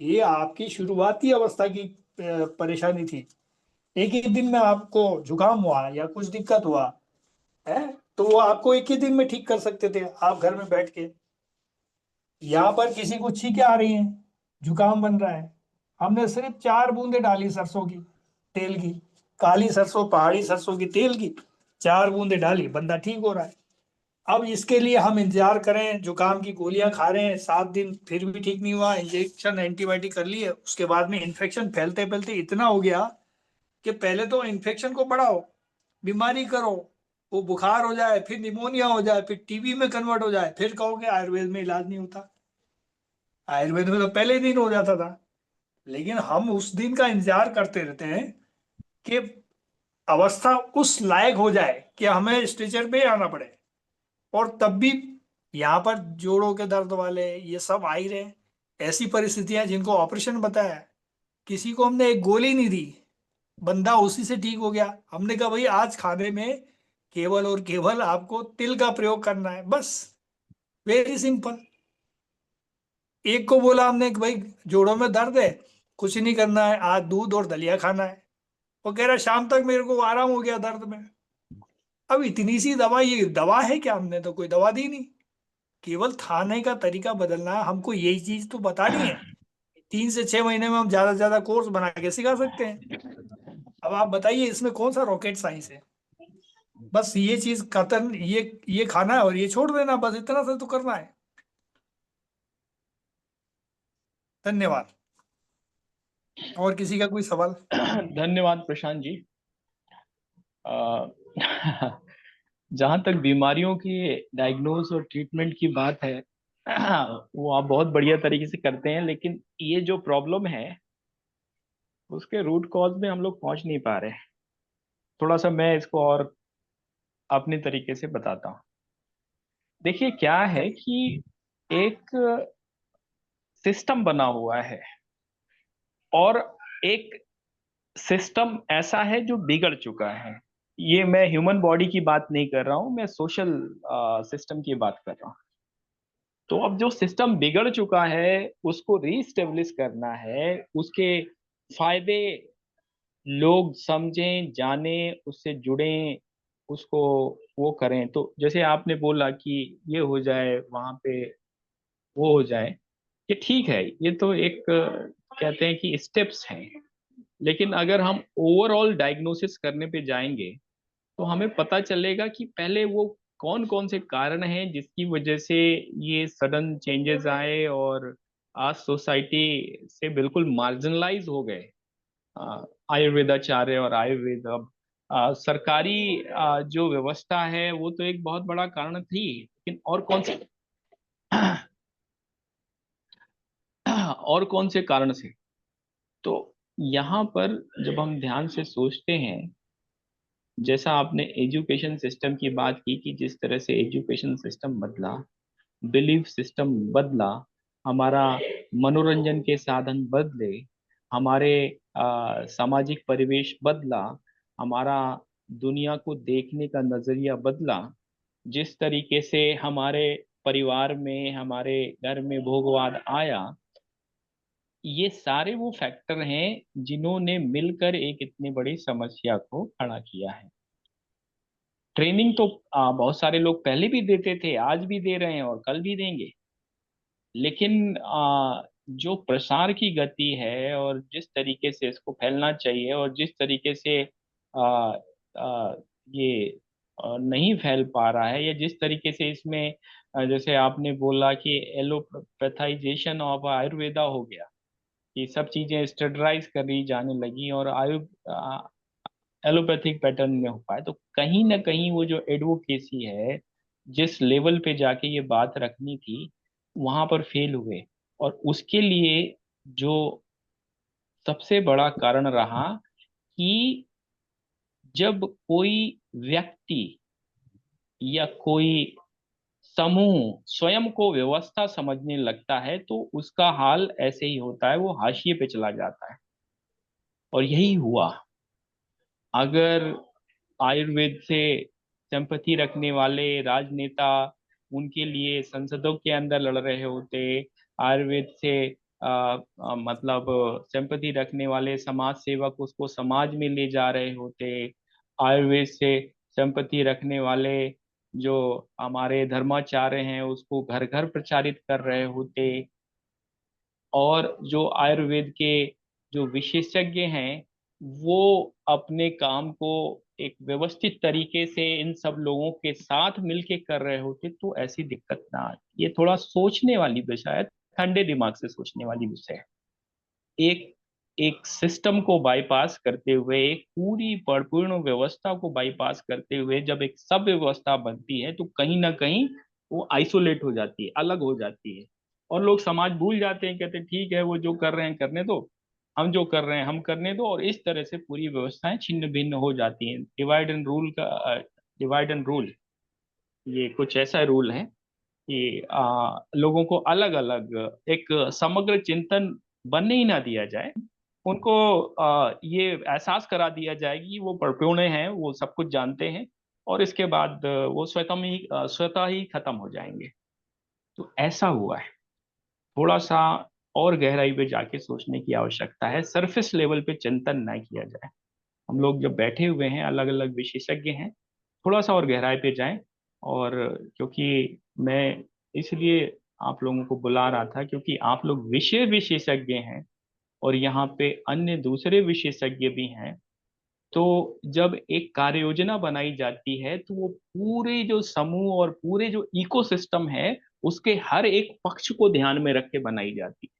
ये आपकी शुरुआती अवस्था की परेशानी थी। एक ही दिन में आपको जुकाम हुआ या कुछ दिक्कत हुआ है, तो वो आपको एक ही दिन में ठीक कर सकते थे आप घर में बैठ के। यहाँ पर किसी को छींकें आ रही हैं, जुकाम बन रहा है, हमने सिर्फ 4 बूंदे डाली सरसों की तेल की, काली सरसों, पहाड़ी सरसों की तेल की, 4 बूंदे डाली, बंदा ठीक हो रहा है। अब इसके लिए हम इंतजार करें, जुकाम की गोलियां खा रहे हैं 7 दिन, फिर भी ठीक नहीं हुआ, इंजेक्शन एंटीबायोटिक कर लिए, उसके बाद में इन्फेक्शन फैलते फैलते इतना हो गया कि पहले तो इन्फेक्शन को बढ़ाओ, बीमारी करो, वो बुखार हो जाए, फिर निमोनिया हो जाए, फिर टीबी में कन्वर्ट हो जाए, फिर कहोगे आयुर्वेद में इलाज नहीं होता। आयुर्वेद में तो पहले ही दिन हो जाता था। लेकिन हम उस दिन का इंतजार करते रहते हैं कि अवस्था उस लायक हो जाए कि हमें स्ट्रेचर पे आना पड़े। और तब भी यहाँ पर जोड़ों के दर्द वाले ये सब आ ही रहे हैं। ऐसी परिस्थितियां जिनको ऑपरेशन बताया, किसी को हमने एक गोली नहीं दी, बंदा उसी से ठीक हो गया। हमने कहा भाई आज खाने में केवल और केवल आपको तिल का प्रयोग करना है, बस। Very simple. एक को बोला हमने कि भाई जोड़ों में दर्द है, कुछ नहीं करना है, आज दूध और दलिया खाना है। वो कह रहा शाम तक मेरे को आराम हो गया दर्द में। अब इतनी सी दवा, ये दवा है क्या? हमने तो कोई दवा दी नहीं, केवल खाने का तरीका बदलना है। हमको यही चीज तो बतानी है। 3 से 6 महीने में हम ज्यादा से ज्यादा कोर्स बना के सिखा सकते हैं। अब आप बताइए इसमें कौन सा रॉकेट साइंस है? बस ये चीज कतन, ये खाना है और ये छोड़ देना, बस इतना सा तो करना है। धन्यवाद। और किसी का कोई सवाल? धन्यवाद प्रशांत जी। जहाँ तक बीमारियों की डायग्नोज और ट्रीटमेंट की बात है, वो आप बहुत बढ़िया तरीके से करते हैं, लेकिन ये जो प्रॉब्लम है उसके रूट कॉज में हम लोग पहुंच नहीं पा रहे। थोड़ा सा मैं इसको और अपने तरीके से बताता हूँ। देखिए क्या है कि एक सिस्टम बना हुआ है, और एक सिस्टम ऐसा है जो बिगड़ चुका है। ये मैं ह्यूमन बॉडी की बात नहीं कर रहा हूँ, मैं सोशल सिस्टम की बात कर रहा हूँ। तो अब जो सिस्टम बिगड़ चुका है उसको रीस्टेब्लिश करना है, उसके फायदे लोग समझें, जानें, उससे जुड़ें, उसको वो करें। तो जैसे आपने बोला कि ये हो जाए, वहां पे वो हो जाए, ये ठीक है, ये तो एक कहते हैं कि स्टेप्स हैं। लेकिन अगर हम ओवरऑल डायग्नोसिस करने पे जाएंगे तो हमें पता चलेगा कि पहले वो कौन कौन से कारण हैं जिसकी वजह से ये सडन चेंजेस आए, और आज सोसाइटी से बिल्कुल मार्जिनलाइज हो गए आयुर्वेदाचार्य और आयुर्वेद। अब सरकारी जो व्यवस्था है वो तो एक बहुत बड़ा कारण थी, लेकिन और कौन से और कौन से कारण से? तो यहाँ पर जब हम ध्यान से सोचते हैं जैसा आपने एजुकेशन सिस्टम की बात की कि जिस तरह से एजुकेशन सिस्टम बदला, बिलीफ सिस्टम बदला, हमारा मनोरंजन के साधन बदले, हमारे सामाजिक परिवेश बदला, हमारा दुनिया को देखने का नजरिया बदला, जिस तरीके से हमारे परिवार में, हमारे घर में भोगवाद आया, ये सारे वो फैक्टर हैं जिन्होंने मिलकर एक इतनी बड़ी समस्या को खड़ा किया है। ट्रेनिंग तो बहुत सारे लोग पहले भी देते थे, आज भी दे रहे हैं और कल भी देंगे, लेकिन जो प्रसार की गति है और जिस तरीके से इसको फैलना चाहिए और जिस तरीके से आ, आ, ये नहीं फैल पा रहा है, या जिस तरीके से इसमें जैसे आपने बोला कि एलोपैथाइजेशन ऑफ आयुर्वेदा हो गया, कि सब चीजें स्टैंडर्डाइज करी जाने लगी और एलोपैथिक पैटर्न में हो पाए, तो कहीं ना कहीं वो जो एडवोकेसी है, जिस लेवल पे जाके ये बात रखनी थी, वहां पर फेल हुए। और उसके लिए जो सबसे बड़ा कारण रहा कि जब कोई व्यक्ति या कोई समूह स्वयं को व्यवस्था समझने लगता है, तो उसका हाल ऐसे ही होता है, वो हाशिए पे चला जाता है। और यही हुआ। अगर आयुर्वेद से सिंपैथी रखने वाले राजनेता उनके लिए संसदों के अंदर लड़ रहे होते, आयुर्वेद से मतलब सिंपैथी रखने वाले समाज सेवक उसको समाज में ले जा रहे होते, आयुर्वेद से सिंपैथी रखने वाले जो हमारे धर्माचार्य हैं उसको घर घर प्रचारित कर रहे होते, और जो आयुर्वेद के जो विशेषज्ञ हैं वो अपने काम को एक व्यवस्थित तरीके से इन सब लोगों के साथ मिलके कर रहे होते, तो ऐसी दिक्कत ना आती। ये थोड़ा सोचने वाली विषय है, ठंडे दिमाग से सोचने वाली विषय है। एक एक सिस्टम को बाईपास करते हुए, एक पूरी परिपूर्ण व्यवस्था को बाईपास करते हुए जब एक सब व्यवस्था बनती है, तो कहीं ना कहीं वो आइसोलेट हो जाती है, अलग हो जाती है, और लोग समाज भूल जाते हैं, कहते हैं ठीक है वो जो कर रहे हैं करने दो, हम जो कर रहे हैं हम करने दो, और इस तरह से पूरी व्यवस्थाएं छिन्न भिन्न हो जाती हैं। डिवाइड एंड रूल, ये कुछ ऐसा रूल है कि लोगों को अलग अलग एक समग्र चिंतन बनने ही ना दिया जाए। उनको ये एहसास करा दिया जाए कि वो परिपूर्ण हैं, वो सब कुछ जानते हैं, और इसके बाद वो स्वतः ही खत्म हो जाएंगे। तो ऐसा हुआ है। थोड़ा सा और गहराई पे जाके सोचने की आवश्यकता है, सरफेस लेवल पे चिंतन ना किया जाए। हम लोग जब बैठे हुए हैं, अलग अलग विशेषज्ञ हैं, थोड़ा सा और गहराई पे जाएं। और क्योंकि मैं इसलिए आप लोगों को बुला रहा था क्योंकि आप लोग विषय विशेषज्ञ हैं और यहाँ पे अन्य दूसरे विशेषज्ञ भी हैं। तो जब एक कार्य योजना बनाई जाती है, तो वो पूरे जो समूह और पूरे जो इकोसिस्टम है उसके हर एक पक्ष को ध्यान में रख के बनाई जाती है।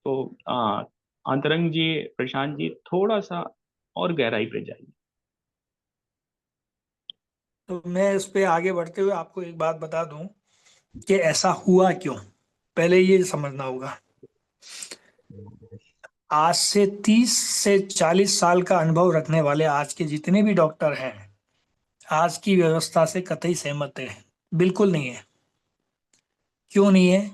तो अंतरंग जी, प्रशांत जी, थोड़ा सा और गहराई पे जाइए। तो मैं इस पे आगे बढ़ते हुए आपको एक बात बता दूं कि ऐसा हुआ क्यों। पहले ये समझना होगा, आज से 30 से 40 साल का अनुभव रखने वाले आज के जितने भी डॉक्टर हैं, आज की व्यवस्था से कतई सहमत है? बिल्कुल नहीं है। क्यों नहीं है?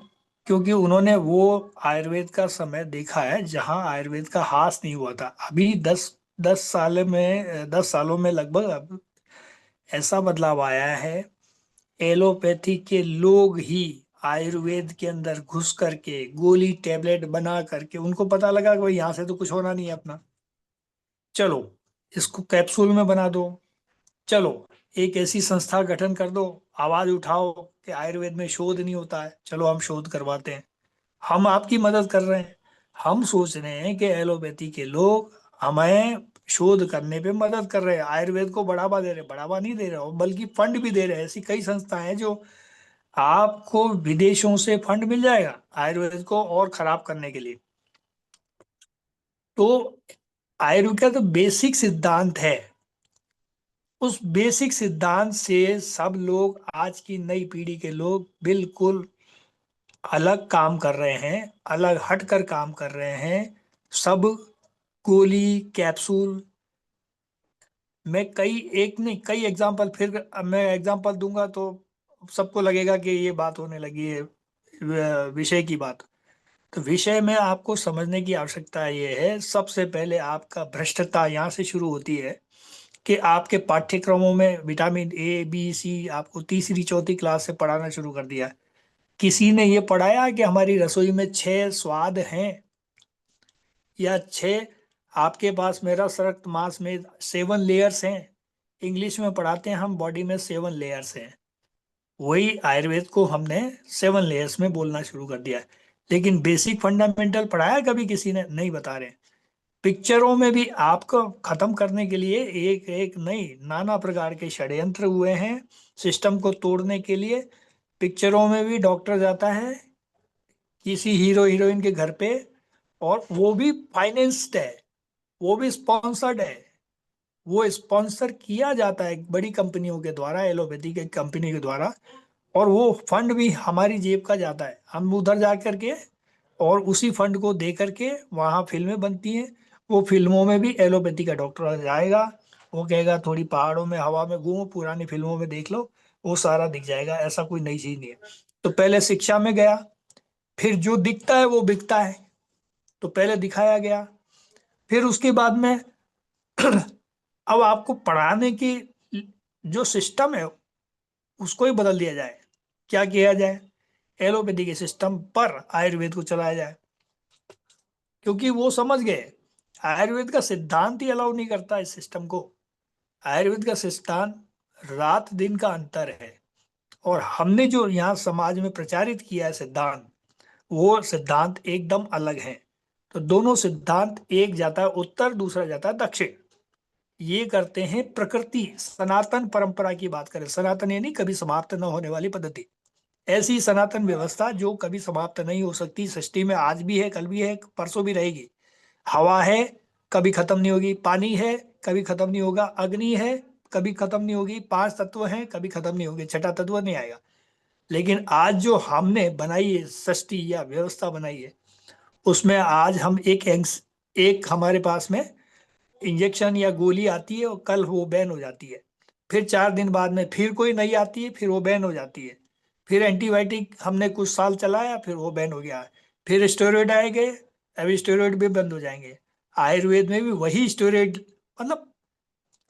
क्योंकि उन्होंने वो आयुर्वेद का समय देखा है जहां आयुर्वेद का हास नहीं हुआ था। अभी 10 सालों में लगभग अब ऐसा बदलाव आया है। एलोपैथी के लोग ही आयुर्वेद के अंदर घुस करके गोली टैबलेट बना करके उनको पता लगा कि भाई यहाँ से तो कुछ होना नहीं है अपना, चलो इसको कैप्सूल में बना दो, चलो एक ऐसी संस्था गठन कर दो, आवाज उठाओ कि आयुर्वेद में शोध नहीं होता है, चलो हम शोध करवाते हैं। हम आपकी मदद कर रहे हैं। हम सोच रहे हैं कि एलोपैथी के लोग हमें शोध करने पे मदद कर रहे हैं, आयुर्वेद को बढ़ावा दे रहे हैं। बढ़ावा नहीं दे रहे हो, बल्कि फंड भी दे रहे हैं। ऐसी कई संस्थाएं हैं जो आपको विदेशों से फंड मिल जाएगा आयुर्वेद को और खराब करने के लिए। तो आयुर्वेद का तो बेसिक सिद्धांत है, उस बेसिक सिद्धांत से सब लोग, आज की नई पीढ़ी के लोग बिल्कुल अलग काम कर रहे हैं, अलग हटकर काम कर रहे हैं। सब गोली कैप्सूल मैं कई एग्जाम्पल, फिर अब मैं एग्जाम्पल दूंगा तो सबको लगेगा कि ये बात होने लगी है विषय की बात। तो विषय में आपको समझने की आवश्यकता ये है, सबसे पहले आपका भ्रष्टता यहाँ से शुरू होती है कि आपके पाठ्यक्रमों में विटामिन ए बी सी आपको तीसरी चौथी क्लास से पढ़ाना शुरू कर दिया। किसी ने ये पढ़ाया कि हमारी रसोई में 6 स्वाद हैं, या 6 आपके पास मेरा रक्त मांस में 7 लेयर्स हैं। इंग्लिश में पढ़ाते हैं हम बॉडी में 7 लेयर्स हैं, वही आयुर्वेद को हमने 7 लेयर्स में बोलना शुरू कर दिया है। लेकिन बेसिक फंडामेंटल पढ़ाया कभी किसी ने? नहीं बता रहे। पिक्चरों में भी आपको खत्म करने के लिए एक एक नहीं नाना प्रकार के षड्यंत्र हुए हैं सिस्टम को तोड़ने के लिए। पिक्चरों में भी डॉक्टर जाता है किसी हीरो हीरोइन के घर पे, और वो भी फाइनेंस्ड है, वो भी स्पॉन्सर्ड है, वो स्पॉन्सर किया जाता है बड़ी कंपनियों के द्वारा, एलोपैथी के कंपनी के द्वारा, और वो फंड भी हमारी जेब का जाता है। हम उधर जा करके और उसी फंड को दे करके वहाँ फिल्में बनती हैं। वो फिल्मों में भी एलोपैथी का डॉक्टर जाएगा, वो कहेगा थोड़ी पहाड़ों में हवा में घूमो, पुरानी फिल्मों में देख लो, वो सारा दिख जाएगा, ऐसा कोई नई चीज नहीं है। तो पहले शिक्षा में गया, फिर जो दिखता है वो बिकता है, तो पहले दिखाया गया, फिर उसके बाद में अब आपको पढ़ाने की जो सिस्टम है उसको ही बदल दिया जाए। क्या किया जाए? एलोपैथी के सिस्टम पर आयुर्वेद को चलाया जाए, क्योंकि वो समझ गए आयुर्वेद का सिद्धांत ही अलाउ नहीं करता इस सिस्टम को। आयुर्वेद का सिद्धांत रात दिन का अंतर है, और हमने जो यहाँ समाज में प्रचारित किया है सिद्धांत, वो सिद्धांत एकदम अलग है। तो दोनों सिद्धांत, एक जाता है उत्तर, दूसरा जाता है दक्षिण। ये करते हैं प्रकृति सनातन परंपरा की बात करें, सनातन यानी कभी समाप्त न होने वाली पद्धति, ऐसी सनातन व्यवस्था जो कभी समाप्त नहीं हो सकती। सृष्टि में आज भी है, कल भी है, परसों भी रहेगी। हवा है, कभी खत्म नहीं होगी। पानी है, कभी खत्म नहीं होगा। अग्नि है, कभी खत्म नहीं होगी। 5 तत्व हैं, कभी खत्म नहीं होंगे, छठा तत्व नहीं आएगा। लेकिन आज जो हमने बनाई है सृष्टि या व्यवस्था बनाई है, उसमें आज हम एक हमारे पास में इंजेक्शन या गोली आती है और कल वो बैन हो जाती है, फिर 4 दिन बाद में फिर कोई नई आती है, फिर वो बैन हो जाती है। फिर एंटीबायोटिक हमने कुछ साल चलाया, फिर वो बैन हो गया। फिर स्टेरॉइड आए गए, अभी स्टेरॉइड भी बंद हो जाएंगे। आयुर्वेद में भी वही स्टेरॉइड, मतलब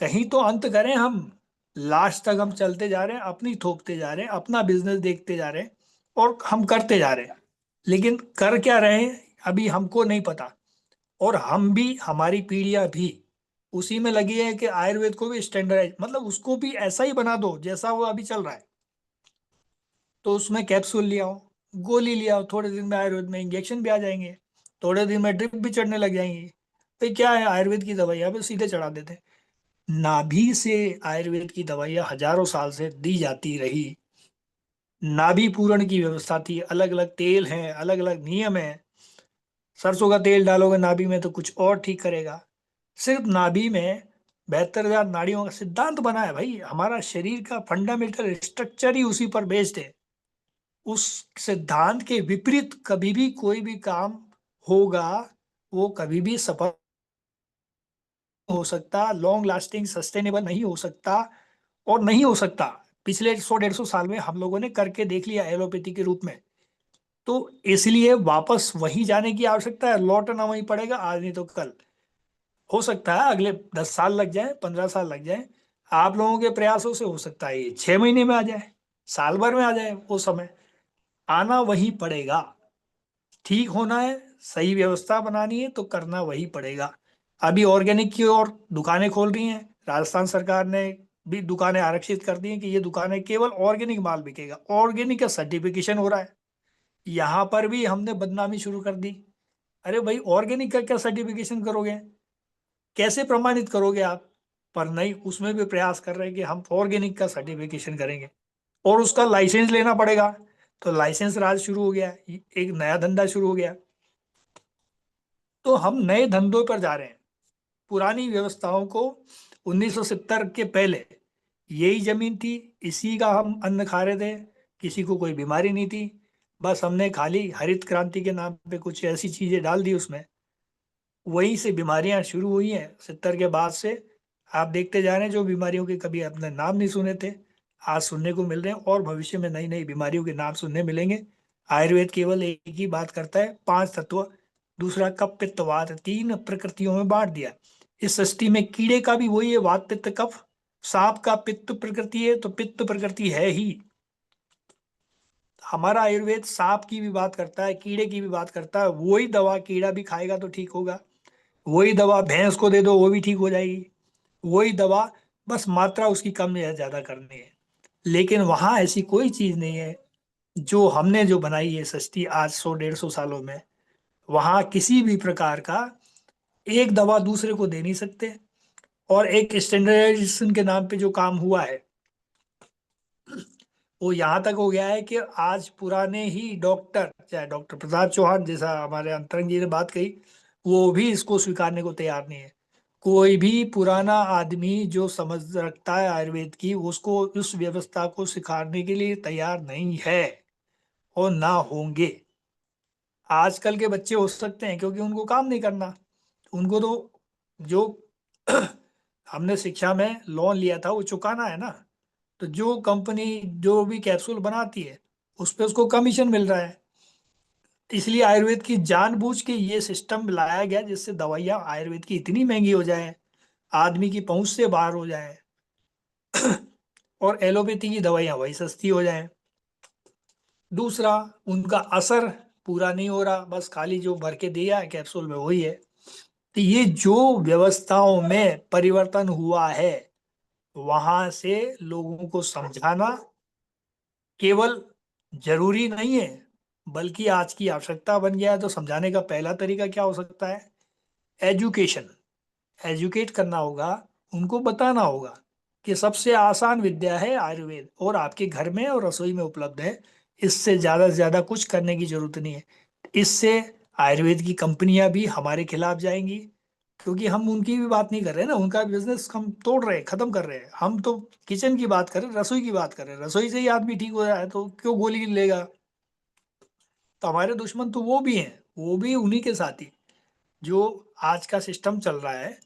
कहीं तो अंत करें हम। लास्ट तक हम चलते जा रहे हैं, अपनी थोपते जा रहे हैं, अपना बिजनेस देखते जा रहे हैं, और हम करते जा रहे हैं, लेकिन कर क्या रहे हैं अभी हमको नहीं पता। और हम भी, हमारी पीढ़ियां भी उसी में लगी है कि आयुर्वेद को भी स्टैंडर्डाइज, मतलब उसको भी ऐसा ही बना दो जैसा वो अभी चल रहा है। तो उसमें कैप्सूल ले आओ, गोली ले आओ, थोड़े दिन में आयुर्वेद में इंजेक्शन भी आ जाएंगे, थोड़े दिन में ड्रिप भी चढ़ने लग जाएंगी। तो क्या है, आयुर्वेद की दवाइयाँ भी सीधे चढ़ा देते हैं। नाभि से आयुर्वेद की दवाइयाँ हजारों साल से दी जाती रही। नाभि पूरण की व्यवस्था थी, अलग अलग तेल हैं, अलग अलग नियम है। सरसों का तेल डालोगे नाभि में तो कुछ और ठीक करेगा। सिर्फ नाभि में 72,000 नाड़ियों का सिद्धांत बना है भाई। हमारा शरीर का फंडामेंटल स्ट्रक्चर ही उसी पर बेस्ड है। उस सिद्धांत के विपरीत कभी भी कोई भी काम होगा, वो कभी भी सफल हो सकता, लॉन्ग लास्टिंग सस्टेनेबल नहीं हो सकता, और नहीं हो सकता। पिछले 100-150 साल में हम लोगों ने करके देख लिया एलोपैथी के रूप में। तो इसलिए वापस वहीं जाने की आवश्यकता है, लौटना वहीं पड़ेगा, आज नहीं तो कल। हो सकता है अगले 10 साल लग जाए, 15 साल लग जाए, आप लोगों के प्रयासों से हो सकता है ये 6 महीने में आ जाए, साल भर में आ जाए। वो समय आना वही पड़ेगा। ठीक होना है, सही व्यवस्था बनानी है तो करना वही पड़ेगा। अभी ऑर्गेनिक की ओर दुकानें खोल रही हैं, राजस्थान सरकार ने भी दुकानें आरक्षित कर दी हैं कि ये दुकानें केवल ऑर्गेनिक माल बिकेगा। ऑर्गेनिक का सर्टिफिकेशन हो रहा है, यहाँ पर भी हमने बदनामी शुरू कर दी। अरे भाई, ऑर्गेनिक का क्या सर्टिफिकेशन करोगे, कैसे प्रमाणित करोगे आप? पर नहीं, उसमें भी प्रयास कर रहे हैं कि हम ऑर्गेनिक का सर्टिफिकेशन करेंगे, और उसका लाइसेंस लेना पड़ेगा। तो लाइसेंस राज शुरू हो गया, एक नया धंधा शुरू हो गया। तो हम नए धंधों पर जा रहे हैं। पुरानी व्यवस्थाओं को 1970 के पहले यही जमीन थी, इसी का हम अन्न खा रहे थे, किसी को कोई बीमारी नहीं थी। बस हमने खाली हरित क्रांति के नाम पे कुछ ऐसी चीजें डाल दी उसमें, वहीं से बीमारियां शुरू हुई हैं 70 के बाद से। आप देखते जा रहे हैं जो बीमारियों के कभी आपने नाम नहीं सुने थे, आज सुनने को मिल रहे हैं, और भविष्य में नई नई बीमारियों के नाम सुनने मिलेंगे। आयुर्वेद केवल एक ही बात करता है, 5 तत्व, दूसरा कफ पित्त वात, 3 प्रकृतियों में बांट दिया। इस सृष्टि में कीड़े का भी वही है, वात पित्त कफ। सांप का पित्त प्रकृति है, तो पित्त प्रकृति है ही। हमारा आयुर्वेद सांप की भी बात करता है, कीड़े की भी बात करता है। वही दवा कीड़ा भी खाएगा तो ठीक होगा, वही दवा भैंस को दे दो वो भी ठीक हो जाएगी, वही दवा, बस मात्रा उसकी कम या ज्यादा करनी है। लेकिन वहां ऐसी कोई चीज नहीं है जो हमने जो बनाई है सृष्टि आज 100-150 सालों में। वहां किसी भी प्रकार का एक दवा दूसरे को दे नहीं सकते। और एक स्टैंडर्डाइजेशन के नाम पे जो काम हुआ है, वो यहाँ तक हो गया है कि आज पुराने ही डॉक्टर, चाहे डॉक्टर प्रताप चौहान जैसा हमारे अंतरंग जी ने बात कही, वो भी इसको स्वीकारने को तैयार नहीं है। कोई भी पुराना आदमी जो समझ रखता है आयुर्वेद की, उसको उस व्यवस्था को सिखाने के लिए तैयार नहीं है और ना होंगे। आजकल के बच्चे हो सकते हैं क्योंकि उनको काम नहीं करना, उनको तो जो हमने शिक्षा में लोन लिया था वो चुकाना है ना। तो जो कंपनी जो भी कैप्सूल बनाती है उस पे उसको कमीशन मिल रहा है। इसलिए आयुर्वेद की जानबूझ के ये सिस्टम लाया गया जिससे दवाइयाँ आयुर्वेद की इतनी महंगी हो जाए, आदमी की पहुंच से बाहर हो जाए, और एलोपैथी की दवाइयाँ वही सस्ती हो जाए। दूसरा, उनका असर पूरा नहीं हो रहा, बस खाली जो भर के दिया है कैप्सूल में वही है। तो ये जो व्यवस्थाओं में परिवर्तन हुआ है, वहां से लोगों को समझाना केवल जरूरी नहीं है, बल्कि आज की आवश्यकता बन गया है। तो समझाने का पहला तरीका क्या हो सकता है? एजुकेशन। एजुकेट करना होगा, उनको बताना होगा कि सबसे आसान विद्या है आयुर्वेद, और आपके घर में और रसोई में उपलब्ध है। इससे ज़्यादा से ज़्यादा कुछ करने की जरूरत नहीं है। इससे आयुर्वेद की कंपनियां भी हमारे खिलाफ जाएंगी, क्योंकि हम उनकी भी बात नहीं कर रहे हैं ना, उनका बिजनेस हम तोड़ रहे हैं, खत्म कर रहे हैं। हम तो किचन की बात कर रहे हैं, रसोई की बात कर रहे हैं। रसोई से ही आदमी ठीक हो रहा है तो क्यों गोली लेगा? तो हमारे दुश्मन तो वो भी हैं, वो भी उन्हीं के साथी। जो आज का सिस्टम चल रहा है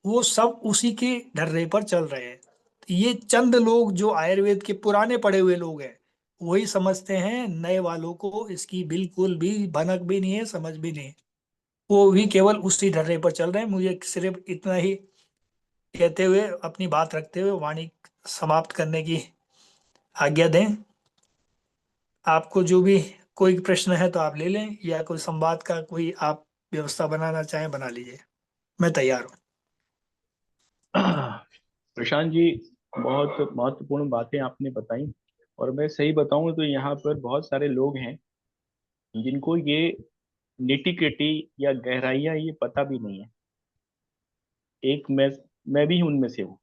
वो सब उसी के ढर्रे पर चल रहे हैं। तो ये चंद लोग जो आयुर्वेद के पुराने पढ़े हुए लोग हैं, वही समझते हैं, नए वालों को इसकी बिल्कुल भी भनक भी नहीं है, समझ भी नहीं है। वो भी केवल उसी ढर्रे पर चल रहे हैं। मुझे सिर्फ इतना ही कहते हुए, अपनी बात रखते हुए वाणी समाप्त करने की आज्ञा दें। आपको जो भी कोई प्रश्न है तो आप ले लें, या कोई संवाद का कोई आप व्यवस्था बनाना चाहें बना लीजिए, मैं तैयार हूँ। प्रशांत जी, बहुत महत्वपूर्ण बातें आपने बताई। और मैं सही बताऊं तो यहाँ पर बहुत सारे लोग हैं जिनको ये निटी ग्रिटी या गहराइयाँ ये पता भी नहीं है। एक मैं भी उनमें से हूँ।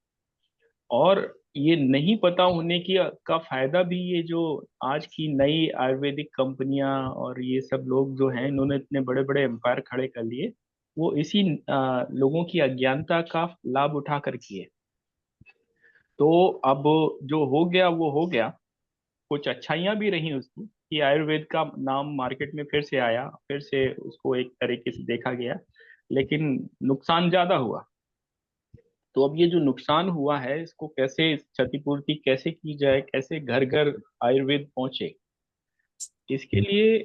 और ये नहीं पता होने की का फायदा भी ये जो आज की नई आयुर्वेदिक कंपनियां और ये सब लोग जो हैं, इन्होंने इतने बड़े बड़े एम्पायर खड़े कर लिए, वो इसी लोगों की अज्ञानता का लाभ उठा कर किए। तो अब जो हो गया वो हो गया। कुछ अच्छाइयाँ भी रही उसकी कि आयुर्वेद का नाम मार्केट में फिर से आया, फिर से उसको एक तरीके से देखा गया। लेकिन नुकसान ज्यादा हुआ। तो अब ये जो नुकसान हुआ है इसको कैसे क्षतिपूर्ति कैसे की जाए, कैसे घर घर आयुर्वेद पहुंचे, इसके लिए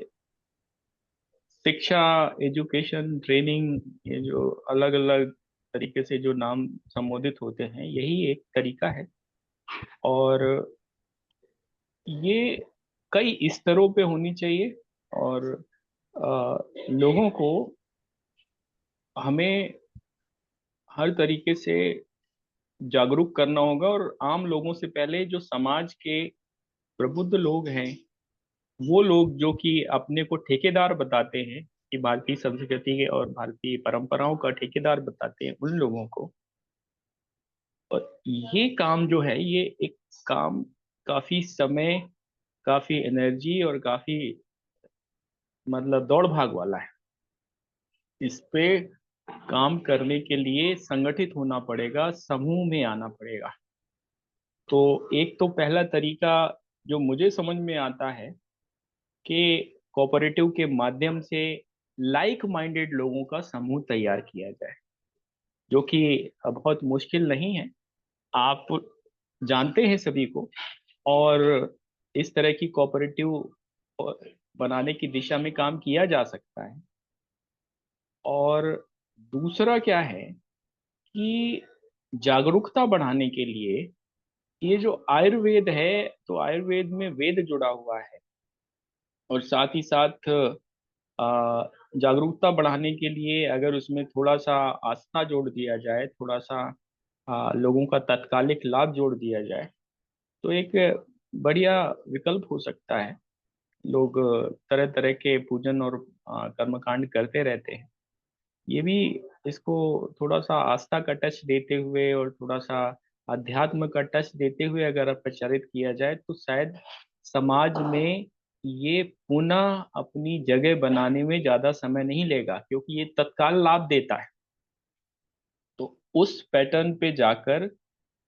शिक्षा, एजुकेशन, ट्रेनिंग, ये जो अलग अलग तरीके से जो नाम संबोधित होते हैं, यही एक तरीका है। और ये कई स्तरों पे होनी चाहिए। और लोगों को हमें हर तरीके से जागरूक करना होगा। और आम लोगों से पहले जो समाज के प्रबुद्ध लोग हैं, वो लोग जो कि अपने को ठेकेदार बताते हैं, कि भारतीय संस्कृति के और भारतीय परंपराओं का ठेकेदार बताते हैं, उन लोगों को। और ये काम जो है, ये एक काम काफी समय, काफी एनर्जी और काफी मतलब दौड़ भाग वाला है। इस पे काम करने के लिए संगठित होना पड़ेगा, समूह में आना पड़ेगा। तो एक तो पहला तरीका जो मुझे समझ में आता है कि कोऑपरेटिव के माध्यम से लाइक माइंडेड लोगों का समूह तैयार किया जाए, जो कि बहुत मुश्किल नहीं है, आप जानते हैं सभी को। और इस तरह की कोऑपरेटिव बनाने की दिशा में काम किया जा सकता है। और दूसरा क्या है कि जागरूकता बढ़ाने के लिए ये जो आयुर्वेद है, तो आयुर्वेद में वेद जुड़ा हुआ है, और साथ ही साथ जागरूकता बढ़ाने के लिए अगर उसमें थोड़ा सा आस्था जोड़ दिया जाए, थोड़ा सा लोगों का तत्कालिक लाभ जोड़ दिया जाए, तो एक बढ़िया विकल्प हो सकता है। लोग तरह तरह के पूजन और कर्मकांड करते रहते हैं। ये भी इसको थोड़ा सा आस्था का टच देते हुए और थोड़ा सा अध्यात्म का टच देते हुए अगर प्रचारित किया जाए, तो शायद समाज में ये पुनः अपनी जगह बनाने में ज्यादा समय नहीं लेगा, क्योंकि ये तत्काल लाभ देता है। तो उस पैटर्न पे जाकर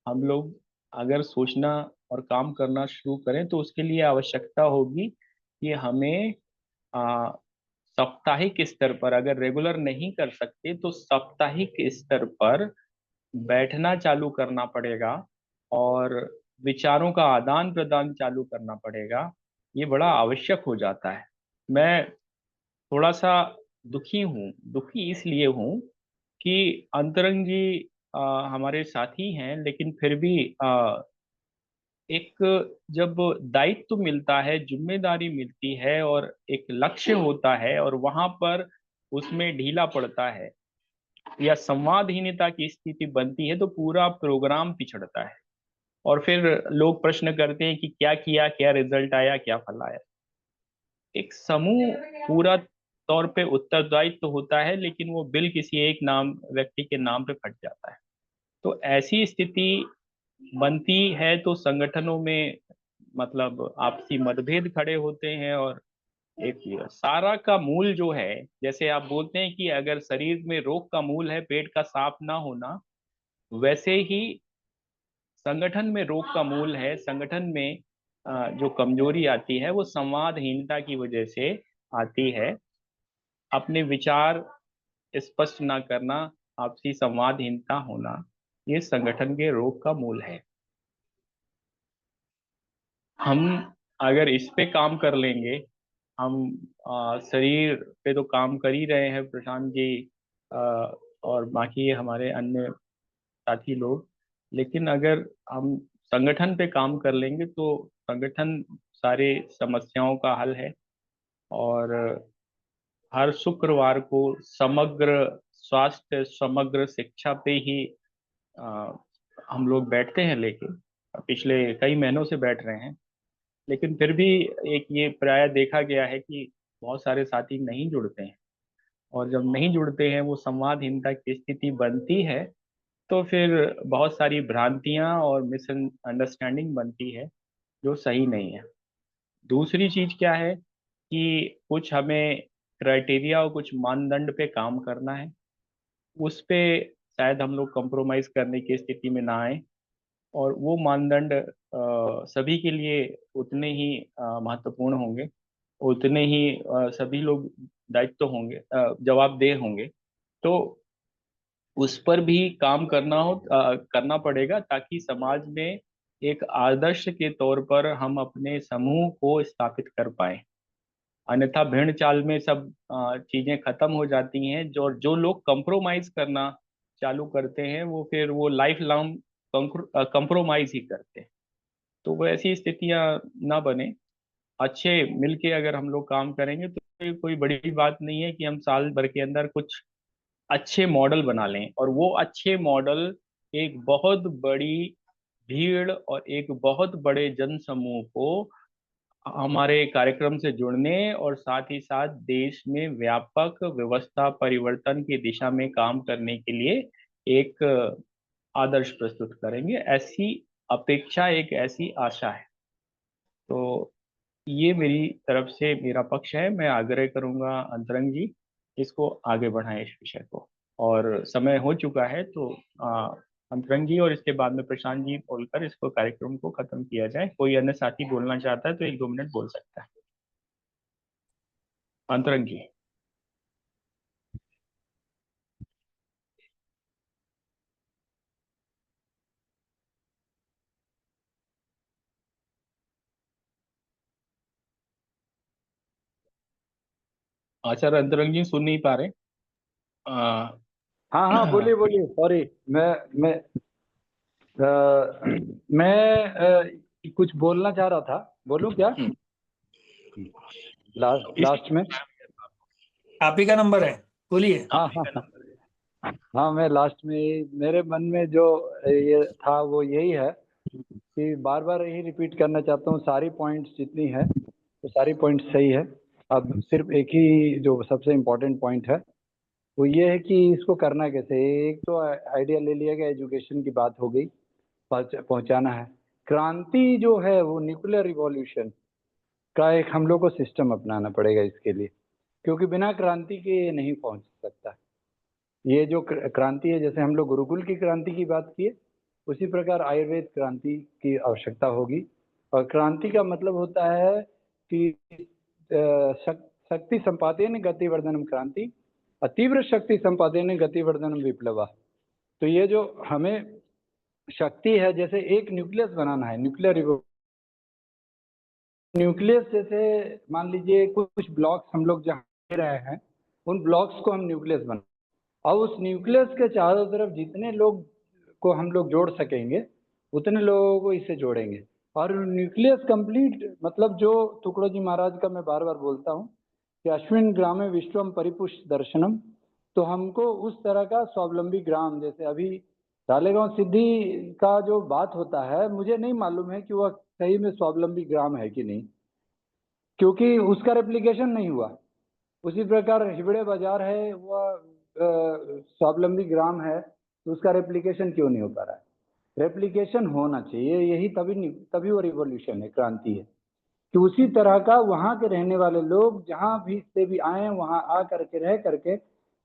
हम लोग अगर सोचना और काम करना शुरू करें, तो उसके लिए आवश्यकता होगी कि हमें आ, साप्ताहिक स्तर पर, अगर रेगुलर नहीं कर सकते तो साप्ताहिक स्तर पर बैठना चालू करना पड़ेगा और विचारों का आदान प्रदान चालू करना पड़ेगा। ये बड़ा आवश्यक हो जाता है। मैं थोड़ा सा दुखी हूँ, दुखी इसलिए हूँ कि अंतरंग जी हमारे साथी हैं, लेकिन फिर भी एक जब दायित्व मिलता है, जिम्मेदारी मिलती है और एक लक्ष्य होता है, और वहां पर उसमें ढीला पड़ता है या संवादहीनता की स्थिति बनती है, तो पूरा प्रोग्राम पिछड़ता है। और फिर लोग प्रश्न करते हैं कि क्या किया, क्या रिजल्ट आया, क्या फल आया। एक समूह पूरा तौर पे उत्तरदायित्व तो होता है, लेकिन वो बिल किसी एक नाम व्यक्ति के नाम पे फट जाता है। तो ऐसी स्थिति बनती है तो संगठनों में मतलब आपसी मतभेद खड़े होते हैं। और एक सारा का मूल जो है, जैसे आप बोलते हैं कि अगर शरीर में रोग का मूल है पेट का साफ ना होना, वैसे ही संगठन में रोग का मूल है, संगठन में जो कमजोरी आती है वो संवादहीनता की वजह से आती है। अपने विचार स्पष्ट ना करना, आपसी संवादहीनता होना, ये संगठन के रोग का मूल है। हम अगर इस पे काम कर लेंगे, हम शरीर पे तो काम कर ही रहे हैं प्रशांत जी आ, और बाकी हमारे अन्य साथी लोग, लेकिन अगर हम संगठन पे काम कर लेंगे तो संगठन सारे समस्याओं का हल है। और हर शुक्रवार को समग्र स्वास्थ्य, समग्र शिक्षा पे ही आ, हम लोग बैठते हैं, लेके पिछले कई महीनों से बैठ रहे हैं। लेकिन फिर भी एक ये प्राय देखा गया है कि बहुत सारे साथी नहीं जुड़ते हैं, और जब नहीं जुड़ते हैं, वो संवादहीनता की स्थिति बनती है, तो फिर बहुत सारी भ्रांतियां और मिसअंडरस्टैंडिंग बनती है, जो सही नहीं है। दूसरी चीज क्या है कि कुछ हमें क्राइटेरिया और कुछ मानदंड पे काम करना है, उस पे शायद हम लोग कॉम्प्रोमाइज करने की स्थिति में ना आए। और वो मानदंड सभी के लिए उतने ही महत्वपूर्ण होंगे, उतने ही सभी लोग दायित्व होंगे, जवाबदेह होंगे। तो उस पर भी काम करना पड़ेगा, ताकि समाज में एक आदर्श के तौर पर हम अपने समूह को स्थापित कर पाए। अन्यथा भेड़ चाल में सब चीजें खत्म हो जाती हैं। जो जो लोग कंप्रोमाइज करना चालू करते हैं, वो फिर वो लाइफ लॉन्ग कंप्रोमाइज ही करते हैं। तो वो ऐसी स्थितियां ना बने। अच्छे मिलके अगर हम लोग काम करेंगे, तो ये कोई बड़ी बात नहीं है कि हम साल भर के अंदर कुछ अच्छे मॉडल बना लें, और वो अच्छे मॉडल एक बहुत बड़ी भीड़ और एक बहुत बड़े जन समूह को हमारे कार्यक्रम से जुड़ने और साथ ही साथ देश में व्यापक व्यवस्था परिवर्तन की दिशा में काम करने के लिए एक आदर्श प्रस्तुत करेंगे। ऐसी अपेक्षा, एक ऐसी आशा है। तो ये मेरी तरफ से मेरा पक्ष है। मैं आग्रह करूंगा अंतरंग जी, इसको आगे बढ़ाएं इस विषय को। और समय हो चुका है, तो अंतरंग जी और इसके बाद में प्रशांत जी बोलकर इसको कार्यक्रम को खत्म किया जाए। कोई अन्य साथी बोलना चाहता है तो 1-2 मिनट बोल सकता है। अंतरंग जी। आचार्य अंतरंग जी सुन नहीं पा रहे। हाँ हाँ, बोलिए बोलिए, सॉरी। मैं कुछ बोलना चाह रहा था, बोलूं क्या? लास्ट में। आप ही का नंबर है, बोलिए। हाँ हाँ हाँ, मैं लास्ट में मेरे मन में जो ये था वो यही है कि बार बार यही रिपीट करना चाहता हूँ, सारी पॉइंट्स जितनी है तो सारी पॉइंट्स सही है। अब सिर्फ एक ही जो सबसे इम्पोर्टेंट पॉइंट है वो ये है कि इसको करना कैसे है। एक तो आइडिया ले लिया गया, एजुकेशन की बात हो गई, पहुंचाना है। क्रांति जो है वो न्यूक्लियर रिवॉल्यूशन का एक हम लोग को सिस्टम अपनाना पड़ेगा इसके लिए, क्योंकि बिना क्रांति के ये नहीं पहुंच सकता। ये जो क्रांति है, जैसे हम लोग गुरुकुल की क्रांति की बात किए, उसी प्रकार आयुर्वेद क्रांति की आवश्यकता होगी। और क्रांति का मतलब होता है कि शक्ति संपादन गतिवर्धनम क्रांति, अतीव्र शक्ति संपादन गतिवर्धनम विप्लवा। तो ये जो हमें शक्ति है, जैसे एक न्यूक्लियस बनाना है, न्यूक्लियस जैसे मान लीजिए कुछ ब्लॉक्स हम लोग जहाँ दे रहे हैं, उन ब्लॉक्स को हम न्यूक्लियस बना, और उस न्यूक्लियस के चारों तरफ जितने लोग को हम लोग जोड़ सकेंगे उतने लोगों को इससे जोड़ेंगे। और न्यूक्लियस कंप्लीट मतलब जो टुकड़ो जी महाराज का मैं बार बार बोलता हूँ कि अश्विन ग्रामे विश्वम परिपुष दर्शनम, तो हमको उस तरह का स्वावलंबी ग्राम, जैसे अभी रालेगांव सिद्धि का जो बात होता है, मुझे नहीं मालूम है कि वह सही में स्वावलंबी ग्राम है कि नहीं, क्योंकि उसका रेप्लिकेशन नहीं हुआ। उसी प्रकार हिबड़े बाजार है, वह स्वावलंबी ग्राम है, तो उसका रेप्लिकेशन क्यों नहीं हो पा रहा है? रेप्लिकेशन होना चाहिए, यही तभी वो रिवॉल्यूशन है, क्रांति है। कि उसी तरह का वहाँ के रहने वाले लोग जहाँ भी से भी आए, वहाँ आ करके रह करके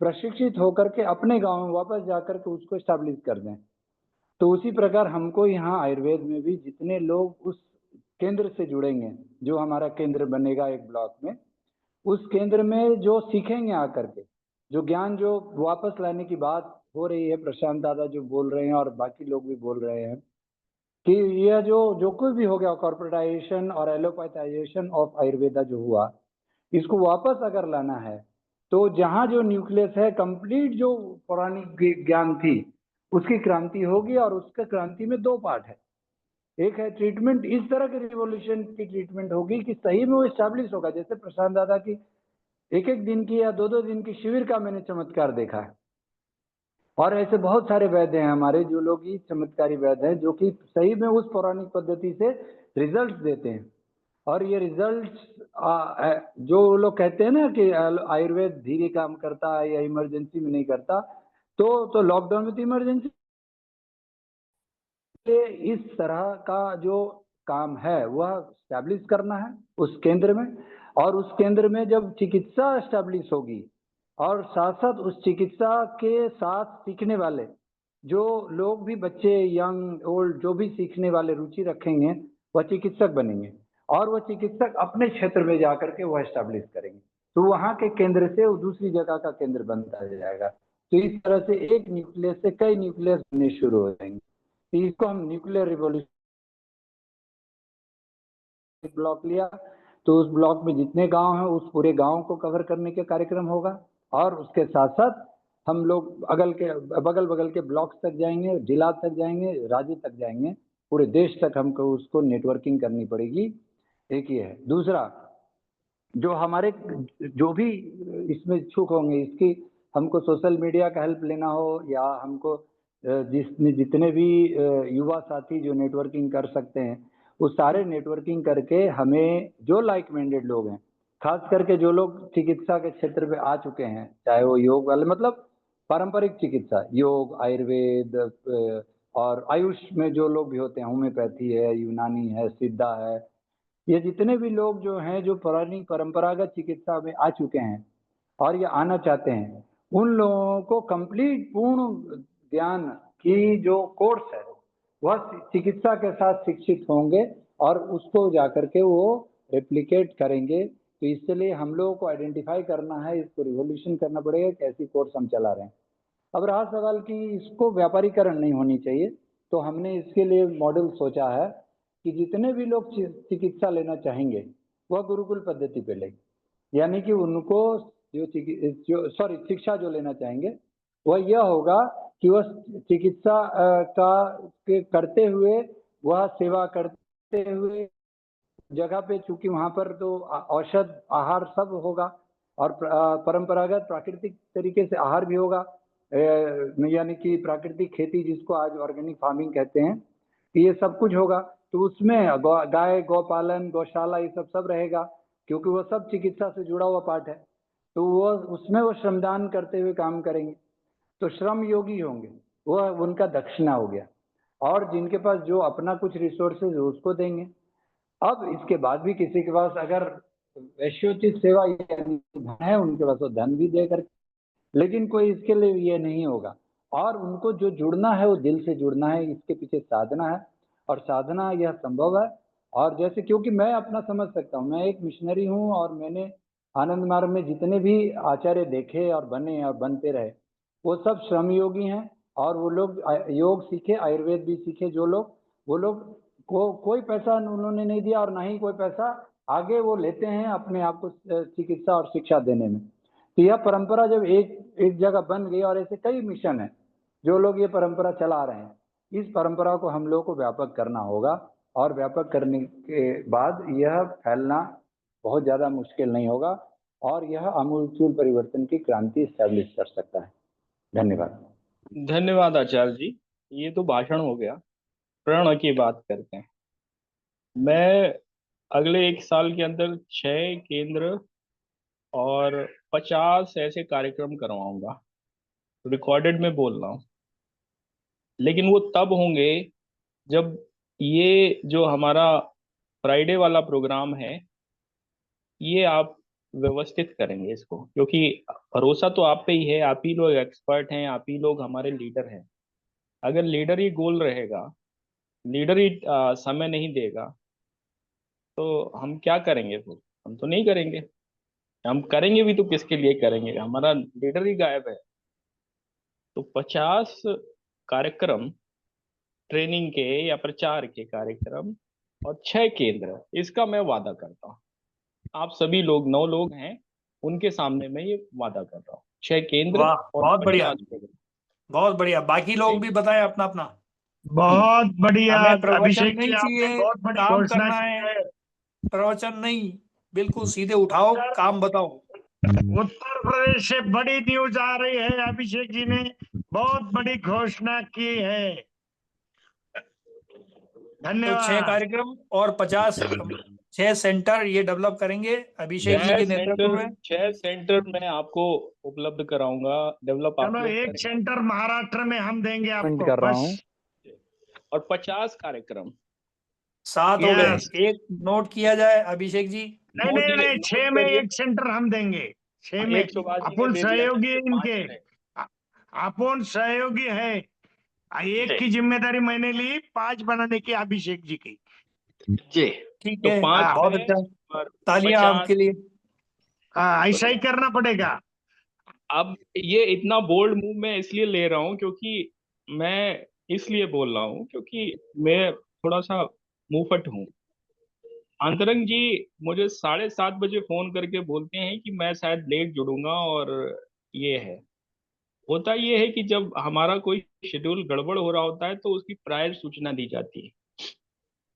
प्रशिक्षित होकर के अपने गाँव में वापस जा करके उसको स्टैब्लिश कर दें। तो उसी प्रकार हमको यहाँ आयुर्वेद में भी जितने लोग उस केंद्र से जुड़ेंगे, जो हमारा केंद्र बनेगा एक ब्लॉक में, उस केंद्र में जो सीखेंगे आकर के, जो ज्ञान जो वापस लाने की बात हो रही है, प्रशांत दादा जो बोल रहे हैं और बाकी लोग भी बोल रहे हैं कि यह जो कुछ भी हो गया, कॉर्पोरेटाइजेशन और एलोपैथाइजेशन ऑफ आयुर्वेदा जो हुआ, इसको वापस अगर लाना है तो जहाँ जो न्यूक्लियस है, कंप्लीट जो पौराणिक ज्ञान थी उसकी क्रांति होगी। और उसके क्रांति में दो पार्ट है, एक है ट्रीटमेंट, इस तरह के रिवॉल्यूशन की ट्रीटमेंट होगी कि सही में वो स्टैब्लिश होगा। जैसे प्रशांत दादा की एक एक दिन की या दो दो दिन की शिविर का मैंने चमत्कार देखा है, और ऐसे बहुत सारे वैद्य हैं हमारे जो लोग ही चमत्कारी वैद्य हैं, जो कि सही में उस पौराणिक पद्धति से रिजल्ट देते हैं। और ये रिजल्ट जो लोग कहते हैं ना कि आयुर्वेद धीरे काम करता है या इमरजेंसी में नहीं करता, तो लॉकडाउन में तो इमरजेंसी, इस तरह का जो काम है वह स्टैब्लिश करना है उस केंद्र में। और उस केंद्र में जब चिकित्सा स्टैब्लिश होगी और साथ साथ उस चिकित्सा के साथ सीखने वाले जो लोग भी, बच्चे यंग ओल्ड जो भी सीखने वाले रुचि रखेंगे, वह चिकित्सक बनेंगे और वह चिकित्सक अपने क्षेत्र में जाकर के वह स्टैब्लिश करेंगे। तो वहाँ के केंद्र से वो दूसरी जगह का केंद्र बनता जाएगा। तो इस तरह से एक न्यूक्लियस से कई न्यूक्लियस बनने शुरू हो जाएंगे। तो इसको हम न्यूक्लियर रिवॉल्यूशन ब्लॉक लिया, तो उस ब्लॉक में जितने गांव हैं उस पूरे गांव को कवर करने के कार्यक्रम होगा। और उसके साथ साथ हम लोग बगल बगल के ब्लॉक्स तक जाएंगे, जिला तक जाएंगे, राज्य तक जाएंगे, पूरे देश तक हमको उसको नेटवर्किंग करनी पड़ेगी। एक ये है। दूसरा, जो हमारे जो भी इसमें इच्छुक होंगे, इसकी हमको सोशल मीडिया का हेल्प लेना हो या हमको जितने भी युवा साथी जो नेटवर्किंग कर सकते हैं, वो सारे नेटवर्किंग करके हमें जो लाइक माइंडेड लोग हैं, खास करके जो लोग चिकित्सा के क्षेत्र पे आ चुके हैं, चाहे वो योग वाले मतलब पारंपरिक चिकित्सा, योग, आयुर्वेद और आयुष में जो लोग भी होते हैं, होम्योपैथी है, यूनानी है, सिद्धा है, ये जितने भी लोग जो हैं जो पुरानी परंपरागत चिकित्सा में आ चुके हैं और ये आना चाहते हैं, उन लोगों को कंप्लीट पूर्ण ज्ञान की जो कोर्स है वह चिकित्सा के साथ शिक्षित होंगे और उसको जाकर के वो रेप्लिकेट करेंगे। तो इसलिए हम लोगों को आइडेंटिफाई करना है, इसको रिवोल्यूशन करना पड़ेगा कि ऐसी कोर्स हम चला रहे हैं। अब रहा सवाल कि इसको व्यापारीकरण नहीं होनी चाहिए, तो हमने इसके लिए मॉडल सोचा है कि जितने भी लोग चिकित्सा लेना चाहेंगे वह गुरुकुल पद्धति पे लें, यानी कि उनको शिक्षा जो लेना चाहेंगे वह यह होगा कि वह चिकित्सा के करते हुए, वह सेवा करते हुए जगह पे, चूंकि वहां पर तो औषध आहार सब होगा और परंपरागत प्राकृतिक तरीके से आहार भी होगा, यानी कि प्राकृतिक खेती जिसको आज ऑर्गेनिक फार्मिंग कहते हैं, ये सब कुछ होगा। तो उसमें गाय गौपालन गौशाला ये सब रहेगा, क्योंकि वो सब चिकित्सा से जुड़ा हुआ पार्ट है। तो वो उसमें वो श्रमदान करते हुए काम करेंगे, तो श्रम योगी होंगे, वह उनका दक्षिणा हो गया। और जिनके पास जो अपना कुछ रिसोर्सेज उसको देंगे। अब इसके बाद भी किसी के पास अगर वैश्योचित सेवा धन है, उनके पास वो धन भी दे कर, लेकिन कोई इसके लिए ये नहीं होगा। और उनको जो जुड़ना है वो दिल से जुड़ना है, इसके पीछे साधना है, और साधना यह संभव है। और जैसे, क्योंकि मैं अपना समझ सकता हूँ, मैं एक मिशनरी हूँ और मैंने आनंद मार्ग में जितने भी आचार्य देखे और बने और बनते रहे, वो सब श्रम योगी हैं। और वो लोग योग सीखे, आयुर्वेद भी सीखे जो लोग, वो लोग को कोई पैसा उन्होंने नहीं दिया और ना ही कोई पैसा आगे वो लेते हैं अपने आप को चिकित्सा और शिक्षा देने में। तो यह परंपरा जब एक जगह बन गई, और ऐसे कई मिशन हैं जो लोग ये परंपरा चला रहे हैं, इस परंपरा को हम लोग को व्यापक करना होगा। और व्यापक करने के बाद यह फैलना बहुत ज़्यादा मुश्किल नहीं होगा, और यह आमूलचूल परिवर्तन की क्रांति स्टैब्लिश कर सकता है। धन्यवाद। धन्यवाद आचार्य जी, ये तो भाषण हो गया। प्रण की बात करते हैं। मैं अगले 1 साल के अंदर 6 केंद्र और 50 ऐसे कार्यक्रम करवाऊंगा, रिकॉर्डेड में बोल रहा हूँ। लेकिन वो तब होंगे जब ये जो हमारा फ्राइडे वाला प्रोग्राम है, ये आप व्यवस्थित करेंगे इसको, क्योंकि भरोसा तो आप पे ही है। आप ही लोग एक्सपर्ट हैं, आप ही लोग हमारे लीडर हैं। अगर लीडर ही गोल रहेगा, लीडर ही समय नहीं देगा, तो हम क्या करेंगे? फिर हम तो नहीं करेंगे। हम करेंगे भी तो किसके लिए करेंगे? हमारा लीडर ही गायब है। तो 50 कार्यक्रम, ट्रेनिंग के या प्रचार के कार्यक्रम और 6 केंद्र, इसका मैं वादा करता हूँ। आप सभी लोग 9 लोग हैं, उनके सामने मैं ये वादा कर रहा हूँ। 6 केंद्र वाह, और बहुत बढ़िया, 50 केंद्र। बहुत बढ़िया। बाकी लोग भी बताएं अपना अपना। बहुत बढ़िया हमें प्रवचन अभिषेक नहीं जी, आपने चाहिए, बहुत बड़ी काम घोषणा करना की है। है। प्रवचन नहीं, बिल्कुल सीधे उठाओ, काम बताओ। उत्तर प्रदेश से बड़ी न्यूज आ रही है, अभिषेक जी ने बहुत बड़ी घोषणा की है। तो 6 धन्यवाद। कार्यक्रम और 6 सेंटर ये डेवलप करेंगे अभिषेक जी के नेतृत्व में। 6 सेंटर मैं आपको उपलब्ध कराऊंगा, डेवलप आप चलो, लोग एक करेंगे। सेंटर महाराष्ट्र में हम देंगे आपको, कर रहा हूँ। बस। और 50 कार्यक्रम 7 हो गए, यस। एक नोट किया जाए अभिषेक जी। नहीं नहीं नहीं, 6 में एक सेंटर हम देंगे। 6 में 100 बाजी ने अपन दे दिया, सहयोगी जैसे 5 इनके, ने। अपन सहयोगी है। एक की जिम्मेदारी मैंने ली 5 बनाने की, अभिषेक जी की। जी, ठीक तो है, 5 बहुत में अच्छा, और तालियां 50। आपके लिए। ऐसा ही करना पड़ेगा। अब ये इतना बोल्ड मूव मैं इसलिए ले रहा हूँ, क्योंकि मैं इसलिए बोल रहा हूँ क्योंकि मैं थोड़ा सा मुंहफट हूँ। अंतरंग जी मुझे 7:30 बजे फोन करके बोलते हैं कि मैं शायद लेट जुड़ूंगा, और ये है, होता ये है कि जब हमारा कोई शेड्यूल गड़बड़ हो रहा होता है तो उसकी प्रायर सूचना दी जाती है।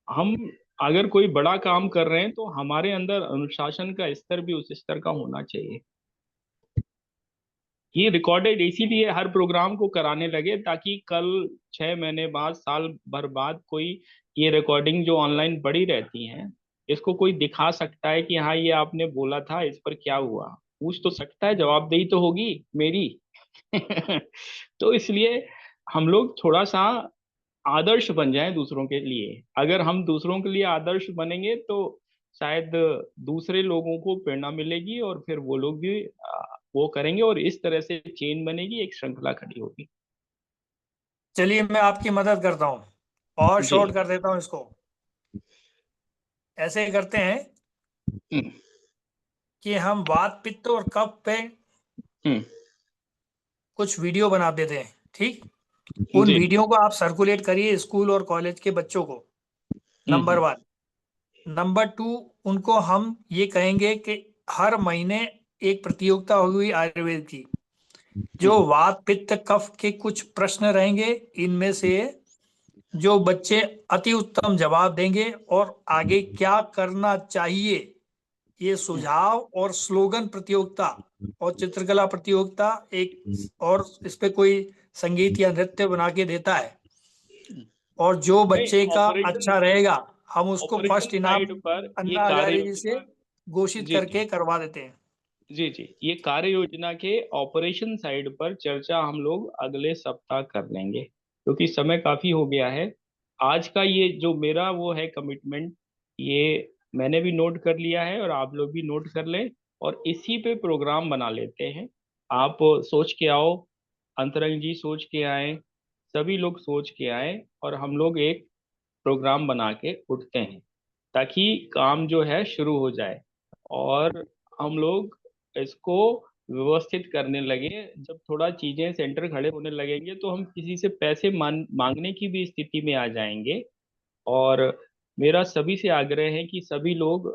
हम अगर कोई बड़ा काम कर रहे हैं तो हमारे अंदर अनुशासन का स्तर भी उस स्तर का होना चाहिए। ये रिकॉर्डेड इसीलिए हर प्रोग्राम को कराने लगे, ताकि कल 6 महीने बाद, साल भर बाद, कोई ये रिकॉर्डिंग जो ऑनलाइन पड़ी रहती हैं, इसको कोई दिखा सकता है कि हाँ ये आपने बोला था, इस पर क्या हुआ, पूछ तो सकता है, जवाबदेही तो होगी मेरी। तो इसलिए हम लोग थोड़ा सा आदर्श बन जाएं दूसरों के लिए। अगर हम दूसरों के लिए आदर्श बनेंगे तो शायद दूसरे लोगों को प्रेरणा मिलेगी, और फिर वो लोग भी वो करेंगे, और इस तरह से चेन बनेगी, एक श्रृंखला खड़ी होगी। चलिए, मैं आपकी मदद करता हूँ और जी। शॉर्ट कर देता हूँ इसको। ऐसे करते हैं हम्म, कि हम वात पित्त और कफ पे हम्म, कुछ वीडियो बना देते हैं, ठीक? उन जी। वीडियो को आप सर्कुलेट करिए स्कूल और कॉलेज के बच्चों को, नंबर 1। नंबर 2, उनको हम ये कहेंगे कि हर महीने एक प्रतियोगिता हुई आयुर्वेद की, जो वात पित्त कफ के कुछ प्रश्न रहेंगे। इनमें से जो बच्चे अति उत्तम जवाब देंगे और आगे क्या करना चाहिए, ये सुझाव और स्लोगन प्रतियोगिता और चित्रकला प्रतियोगिता एक, और इस पे कोई संगीत या नृत्य बना के देता है, और जो बच्चे का अच्छा रहेगा हम उसको फर्स्ट इनाम साइड पर ये अन्ना कार्य हजारे जी से घोषित करके करवा देते हैं। जी जी, ये कार्य योजना के ऑपरेशन साइड पर चर्चा हम लोग अगले सप्ताह कर लेंगे, क्योंकि समय काफी हो गया है। आज का ये जो मेरा वो है कमिटमेंट, ये मैंने भी नोट कर लिया है और आप लोग भी नोट कर लें, और इसी पे प्रोग्राम बना लेते हैं। आप सोच के आओ, अंतरंग जी सोच के आए, सभी लोग सोच के आए, और हम लोग एक प्रोग्राम बना के उठते हैं, ताकि काम जो है शुरू हो जाए और हम लोग इसको व्यवस्थित करने लगे। जब थोड़ा चीजें सेंटर खड़े होने लगेंगे तो हम किसी से पैसे मांगने की भी स्थिति में आ जाएंगे। और मेरा सभी से आग्रह है कि सभी लोग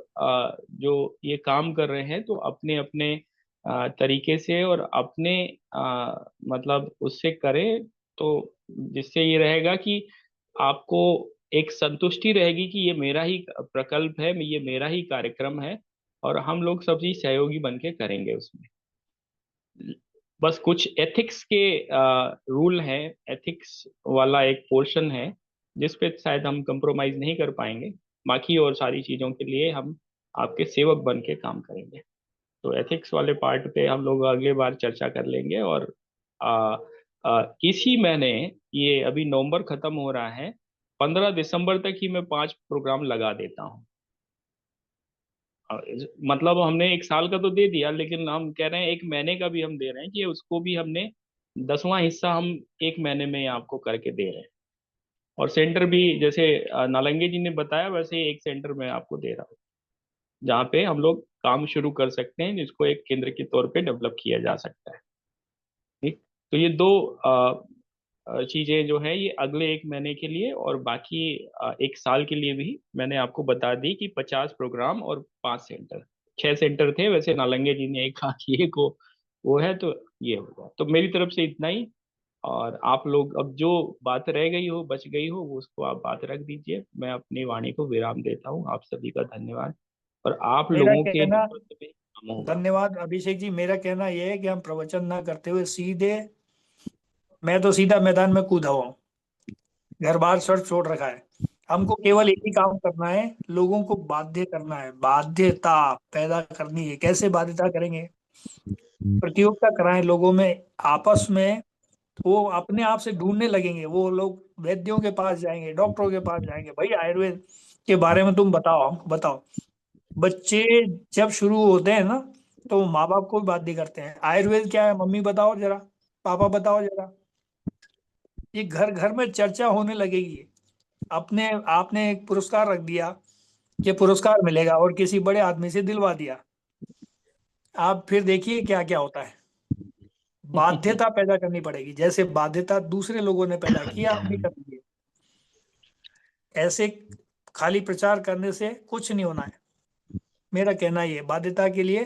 जो ये काम कर रहे हैं तो अपने अपने तरीके से और अपने मतलब उससे करें, तो जिससे ये रहेगा कि आपको एक संतुष्टि रहेगी कि ये मेरा ही प्रकल्प है, ये मेरा ही कार्यक्रम है, और हम लोग सभी सहयोगी बन के करेंगे उसमें। बस कुछ एथिक्स के रूल हैं, एथिक्स वाला एक पोर्शन है जिस पे शायद हम कंप्रोमाइज नहीं कर पाएंगे, बाकी और सारी चीज़ों के लिए हम आपके सेवक बन के काम करेंगे। तो एथिक्स वाले पार्ट पे हम लोग अगले बार चर्चा कर लेंगे। और इसी महीने, ये अभी नवंबर खत्म हो रहा है, 15 दिसंबर तक ही मैं 5 प्रोग्राम लगा देता हूँ। मतलब हमने एक साल का तो दे दिया, लेकिन हम कह रहे हैं एक महीने का भी हम दे रहे हैं, कि उसको भी हमने 10वां हिस्सा हम एक महीने में आपको करके दे रहे हैं। और सेंटर भी जैसे नालंगे जी ने बताया वैसे ही एक सेंटर में आपको दे रहा हूँ, जहाँ पे हम लोग काम शुरू कर सकते हैं, जिसको एक केंद्र के तौर पे डेवलप किया जा सकता है। ठीक, तो ये दो चीजें जो है ये अगले एक महीने के लिए, और बाकी एक साल के लिए भी मैंने आपको बता दी कि 50 प्रोग्राम और 5 सेंटर, 6 सेंटर थे वैसे, नालंगे जी ने एक कहा कि एक वो है, तो ये होगा। तो मेरी तरफ से इतना ही। और आप लोग अब जो बात रह गई हो, बच गई हो, वो उसको आप बात रख दीजिए। मैं अपनी वाणी को विराम देता हूँ। आप सभी का धन्यवाद, और आप मेरा लोगों के कहना, नेतृत्व में काम होगा। धन्यवाद अभिषेक जी। मेरा कहना यह है कि हम प्रवचन ना करते हुए सीधे, मैं तो सीधा मैदान में कूदा हुआ हूँ, घर बार सब छोड़ रखा है। हमको केवल एक ही काम करना है, लोगों को बाध्य करना है, बाध्यता पैदा करनी है। कैसे बाध्यता करेंगे? प्रतियोगिता कराएं लोगों में, आपस में वो अपने आप से ढूंढने लगेंगे। वो लोग वैद्यों के पास जाएंगे, डॉक्टरों के पास जाएंगे, भाई आयुर्वेद के बारे में तुम बताओ, हमको बताओ। बच्चे जब शुरू होते हैं ना, तो माँ बाप को भी बाध्य करते हैं, आयुर्वेद क्या है मम्मी बताओ जरा, पापा बताओ जरा। ये घर घर में चर्चा होने लगेगी। अपने आपने एक पुरस्कार रख दिया कि पुरस्कार मिलेगा, और किसी बड़े आदमी से दिलवा दिया, आप फिर देखिए क्या क्या होता है। बाध्यता पैदा करनी पड़ेगी, जैसे बाध्यता दूसरे लोगों ने पैदा किया आप भी करेंगे। ऐसे खाली प्रचार करने से कुछ नहीं होना है। मेरा कहना ये, बाध्यता के लिए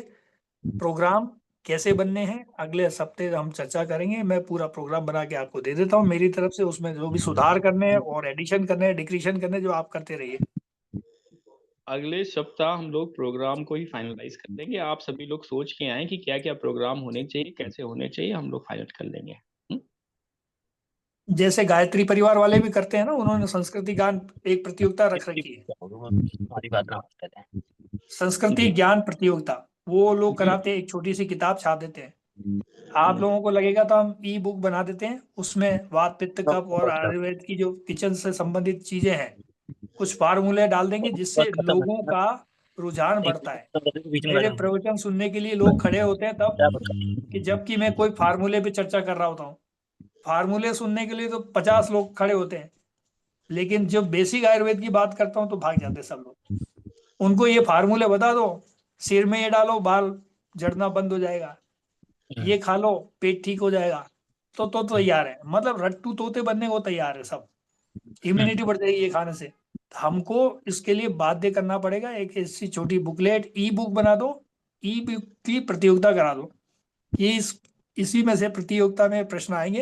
प्रोग्राम कैसे बनने हैं अगले हफ्ते हम चर्चा करेंगे। मैं पूरा प्रोग्राम बना के आपको दे देता हूँ मेरी तरफ से, उसमें जो भी सुधार करने हैं और एडिशन करने हैं, डिक्रीशन करने हैं, जो आप करते रहिए। अगले सप्ताह हम लोग प्रोग्राम को ही फाइनलाइज कर लेंगे। आप सभी लोग सोच के आए कि क्या क्या प्रोग्राम होने चाहिए, कैसे होने चाहिए, हम लोग फाइनल कर लेंगे। जैसे गायत्री परिवार वाले भी करते हैं ना, उन्होंने संस्कृति ज्ञान एक प्रतियोगिता रख रखी है, संस्कृति ज्ञान प्रतियोगिता। वो लोग कराते हैं, एक छोटी सी किताब छाप देते हैं। आप लोगों को लगेगा तो हम ई बुक बना देते हैं, उसमें वात पित्त कफ और आयुर्वेद की जो किचन से संबंधित चीजें हैं, कुछ फार्मूले डाल देंगे, जिससे लोगों का रुझान बढ़ता है। मेरे प्रवचन सुनने के लिए लोग खड़े होते हैं तब, कि जबकि मैं कोई फार्मूले पे चर्चा कर रहा होता हूँ। फार्मूले सुनने के लिए तो 50 लोग खड़े होते हैं, लेकिन जब बेसिक आयुर्वेद की बात करता हूँ तो भाग जाते हैं सब लोग। उनको ये फार्मूले बता दो, सिर में ये डालो बाल झड़ना बंद हो जाएगा, ये खा लो पेट ठीक हो जाएगा, तो तैयार है। मतलब रट्टू तोते बनने को तैयार है सब, इम्यूनिटी बढ़ जाएगी ये खाने से। हमको इसके लिए बाध्य करना पड़ेगा, एक ऐसी छोटी बुकलेट ई बुक बना दो, ई बुक की प्रतियोगिता करा दो। ये इसी में से प्रतियोगिता में प्रश्न आएंगे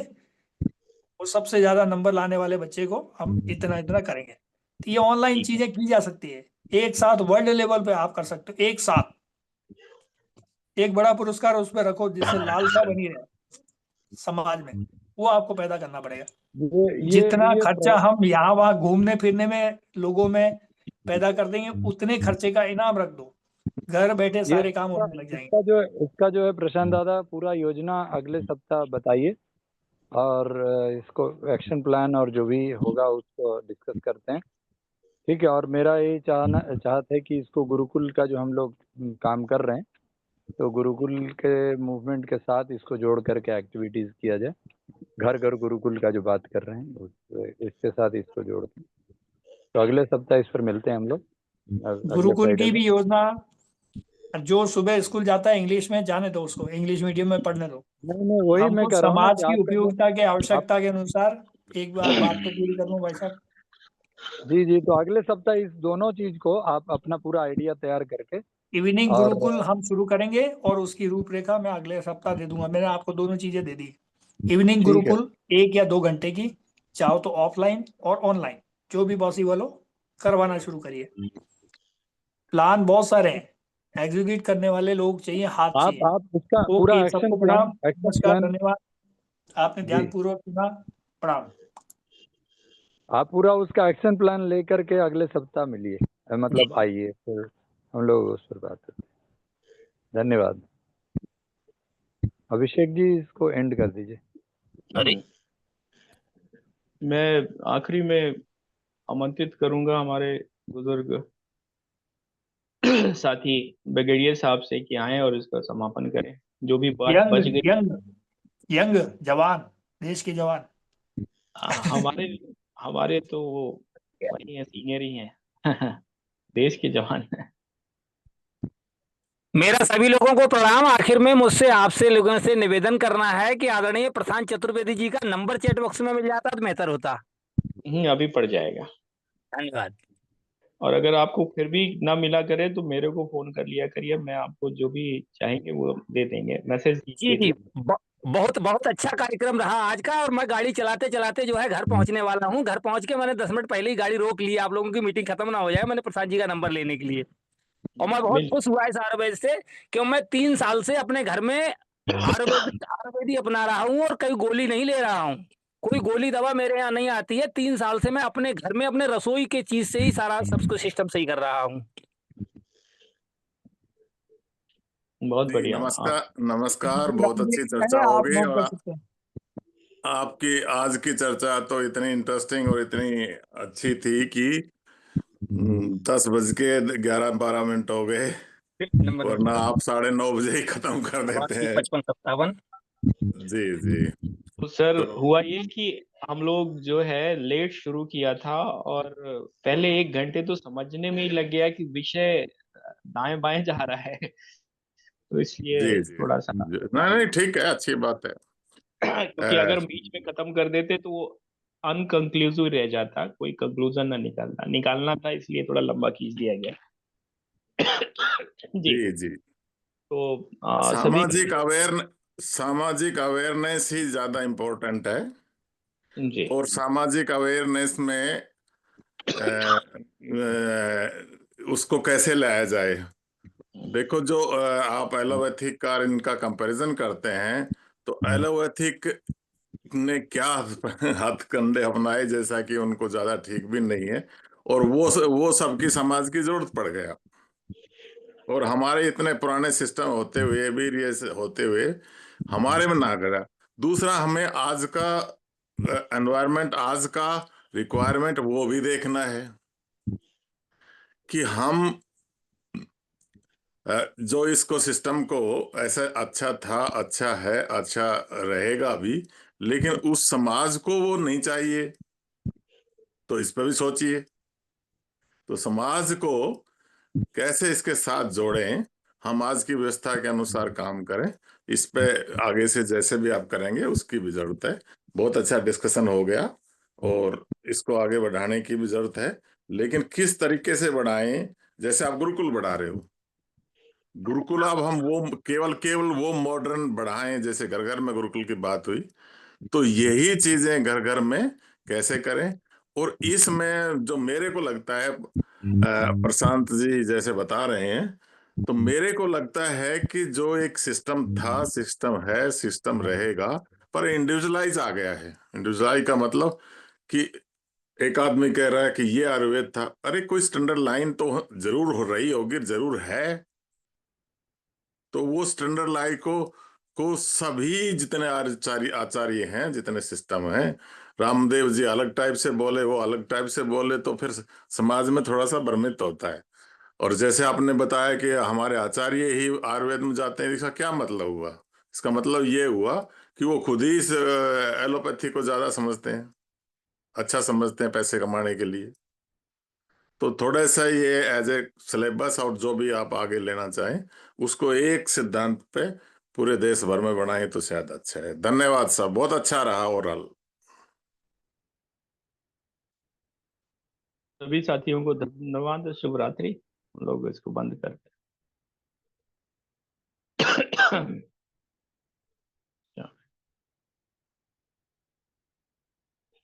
और सबसे ज्यादा नंबर लाने वाले बच्चे को हम इतना इतना करेंगे। तो ये ऑनलाइन चीजें की जा सकती है, एक साथ वर्ल्ड लेवल पे आप कर सकते हो। एक साथ एक बड़ा पुरस्कार उस पर रखो जिससे लालसा बनी रहे समाज में, वो आपको पैदा करना पड़ेगा। जितना खर्चा हम यहाँ वहाँ घूमने फिरने में लोगों में पैदा कर देंगे, उतने खर्चे का इनाम रख दो, घर बैठे सारे काम होने लग जाएंगे। इसका जो है प्रशांत दादा पूरा योजना अगले सप्ताह बताइए, और इसको एक्शन प्लान और जो भी होगा उसको डिस्कस करते हैं, ठीक है। और मेरा ये चाहत है कि इसको गुरुकुल का जो हम लोग काम कर रहे हैं, तो गुरुकुल के मूवमेंट के साथ इसको जोड़ करके एक्टिविटीज किया जाए। घर घर गुरुकुल का जो बात कर रहे हैं इसके साथ इसको जोड़ के, तो अगले सप्ताह इस पर मिलते हैं हम लोग। गुरुकुल की भी योजना, जो सुबह स्कूल जाता है इंग्लिश में जाने दो, उसको इंग्लिश मीडियम में पढ़ने दो। नहीं वही मैं हमको कह रहा हूँ ना समाज कि की आपका उपयोगिता के आवश्यकता के अनुसार, एक बार बात तो पूरी कर लूं भाई साहब। जी, तो अगले सप्ताह इस दोनों चीज को आप अपना पूरा आइडिया तैयार करके, इवनिंग और गुरुकुल हम शुरू करेंगे और उसकी रूपरेखा मैं अगले सप्ताह दे दूंगा। मैंने आपको दोनों चीजें दे दी। इवनिंग ठीक है। गुरुकुल 1 या 2 घंटे की, चाहो तो ऑफलाइन और ऑनलाइन जो भी पॉसिबल हो करवाना शुरू करिए। प्लान बहुत सारे हैं, एग्जीक्यूट करने वाले लोग चाहिए, हाथ चाहिए। आप उसका पूरा ओके, एक्शन सबको प्रणाम, नमस्कार, प्लान धन्यवाद, आपने जी, ध्यानपूर्वक सुना, प्रणाम। आप पूरा उसका एक्शन प्लान लेकर के अगले सप्ताह मिलिए, मतलब आइए, फिर हम लोग उस पर बात करते हैं। धन्यवाद। अभिषेक जी इसको एंड कर दीजिए। अरे मैं आखिरी में आमंत्रित करूंगा हमारे बुजुर्ग साथी ब्रिगेडियर साहब से कि आए और इसका समापन करें, जो भी बात बच यंग गई। यंग यंग जवान, देश के जवान। हमारे हमारे तो वो वही है, सीनियर ही हैं देश के जवान। मेरा सभी लोगों को प्रणाम। आखिर में मुझसे आपसे लोगों से निवेदन करना है कि आदरणीय प्रशांत चतुर्वेदी जी का नंबर चैट बॉक्स में मिल जाता तो बेहतर होता। अभी पड़ जाएगा। धन्यवाद। और अगर आपको फिर भी ना मिला करे तो मेरे को फोन कर लिया करिए, मैं आपको जो भी चाहेंगे वो दे देंगे, मैसेज जी कीजिए जी, तो। बहुत बहुत अच्छा कार्यक्रम रहा आज का। और मैं गाड़ी चलाते चलाते जो है घर पहुंचने वाला हूं। घर पहुंच के मैंने 10 मिनट पहले ही गाड़ी रोक ली, आप लोगों की मीटिंग खत्म ना हो जाए, मैंने प्रसाद जी का नंबर लेने के लिए। और मैं बहुत खुश हुआ इस आयुर्वेद से, क्यों मैं 3 साल से अपने घर में आयुर्वेद अपना रहा हूँ और कई गोली नहीं ले रहा हूँ। कोई गोली दवा मेरे यहाँ नहीं आती है। 3 साल से मैं अपने घर में अपने रसोई के चीज से ही सारा सब कुछ सिस्टम सही कर रहा हूँ। बहुत बढ़िया। नमस्कार, नमस्कार। बहुत अच्छी चर्चा आप होगी, नोट कर और सकते हैं। आपकी आज की चर्चा तो इतनी इंटरेस्टिंग और इतनी अच्छी थी कि 10:11-12 हो गए, वरना आप 9:30 ही खत्म कर देते हैं। 55-57। जी जी। तो सर तो हुआ ये कि हम लोग जो है लेट शुरू किया था, और पहले 1 घंटे तो समझने में ही लग गया कि विषय दाएं बाएं जा रहा है, तो इसलिए जी जी थोड़ा सा नहीं नहीं, ठीक है, अच्छी बात है। क्योंकि अगर बीच में खत्म कर देते तो वो अनकंक्लूसिव रह जाता, कोई कंक्लूजन ना निकालना था, इसलिए थोड़ा लंबा खींच दिया गया। जी। जी जी। तो सभी सामाजिक अवेयरनेस ही ज्यादा इम्पोर्टेंट है। जी और सामाजिक अवेयरनेस में उसको कैसे लाया जाए। देखो, जो आप एलोपैथिक का इनका कंपैरिजन करते हैं, तो एलोपैथिक ने क्या हथकंडे अपनाए, जैसा कि उनको ज्यादा ठीक भी नहीं है, और वो सबकी समाज की जरूरत पड़ गया। और हमारे इतने पुराने सिस्टम होते हुए भी, ये होते हुए हमारे में ना करा। दूसरा, हमें आज का एनवायरनमेंट, आज का रिक्वायरमेंट वो भी देखना है कि हम जो इसको सिस्टम को ऐसा अच्छा था, अच्छा है, अच्छा रहेगा भी, लेकिन उस समाज को वो नहीं चाहिए, तो इस पर भी सोचिए। तो समाज को कैसे इसके साथ जोड़ें, हम आज की व्यवस्था के अनुसार काम करें, इस पे आगे से जैसे भी आप करेंगे उसकी भी जरूरत है। बहुत अच्छा डिस्कशन हो गया, और इसको आगे बढ़ाने की भी जरूरत है, लेकिन किस तरीके से बढ़ाएं। जैसे आप गुरुकुल बढ़ा रहे हो, गुरुकुल अब हम वो केवल वो मॉडर्न बढ़ाएं, जैसे घर घर में गुरुकुल की बात हुई, तो यही चीजें घर घर में कैसे करें। और इसमें जो मेरे को लगता है, प्रशांत जी जैसे बता रहे हैं, तो मेरे को लगता है कि जो एक सिस्टम था, सिस्टम है, सिस्टम रहेगा, पर इंडिविजुअलाइज आ गया है। इंडिविजुअलाइज का मतलब कि एक आदमी कह रहा है कि ये आयुर्वेद था, अरे कोई स्टैंडर्ड लाइन तो जरूर हो रही होगी, जरूर है। तो वो स्टैंडर्ड लाइन को सभी जितने आचार्य हैं, जितने सिस्टम हैं, रामदेव जी अलग टाइप से बोले, वो अलग टाइप से बोले, तो फिर समाज में थोड़ा सा भ्रमित होता है। और जैसे आपने बताया कि हमारे आचार्य ही आयुर्वेद में जाते हैं, इसका क्या मतलब हुआ? इसका मतलब ये हुआ कि वो खुद ही इस एलोपैथी को ज्यादा समझते हैं, अच्छा समझते हैं पैसे कमाने के लिए। तो थोड़ा सा ये एज ए सिलेबस, और जो भी आप आगे लेना चाहें, उसको एक सिद्धांत पे पूरे देश भर में बनाए तो शायद अच्छा है। धन्यवाद साहब, बहुत अच्छा रहा ओरल। सभी साथियों को धन्यवाद, शुभ रात्रि। हम लोग इसको बंद करते हैं।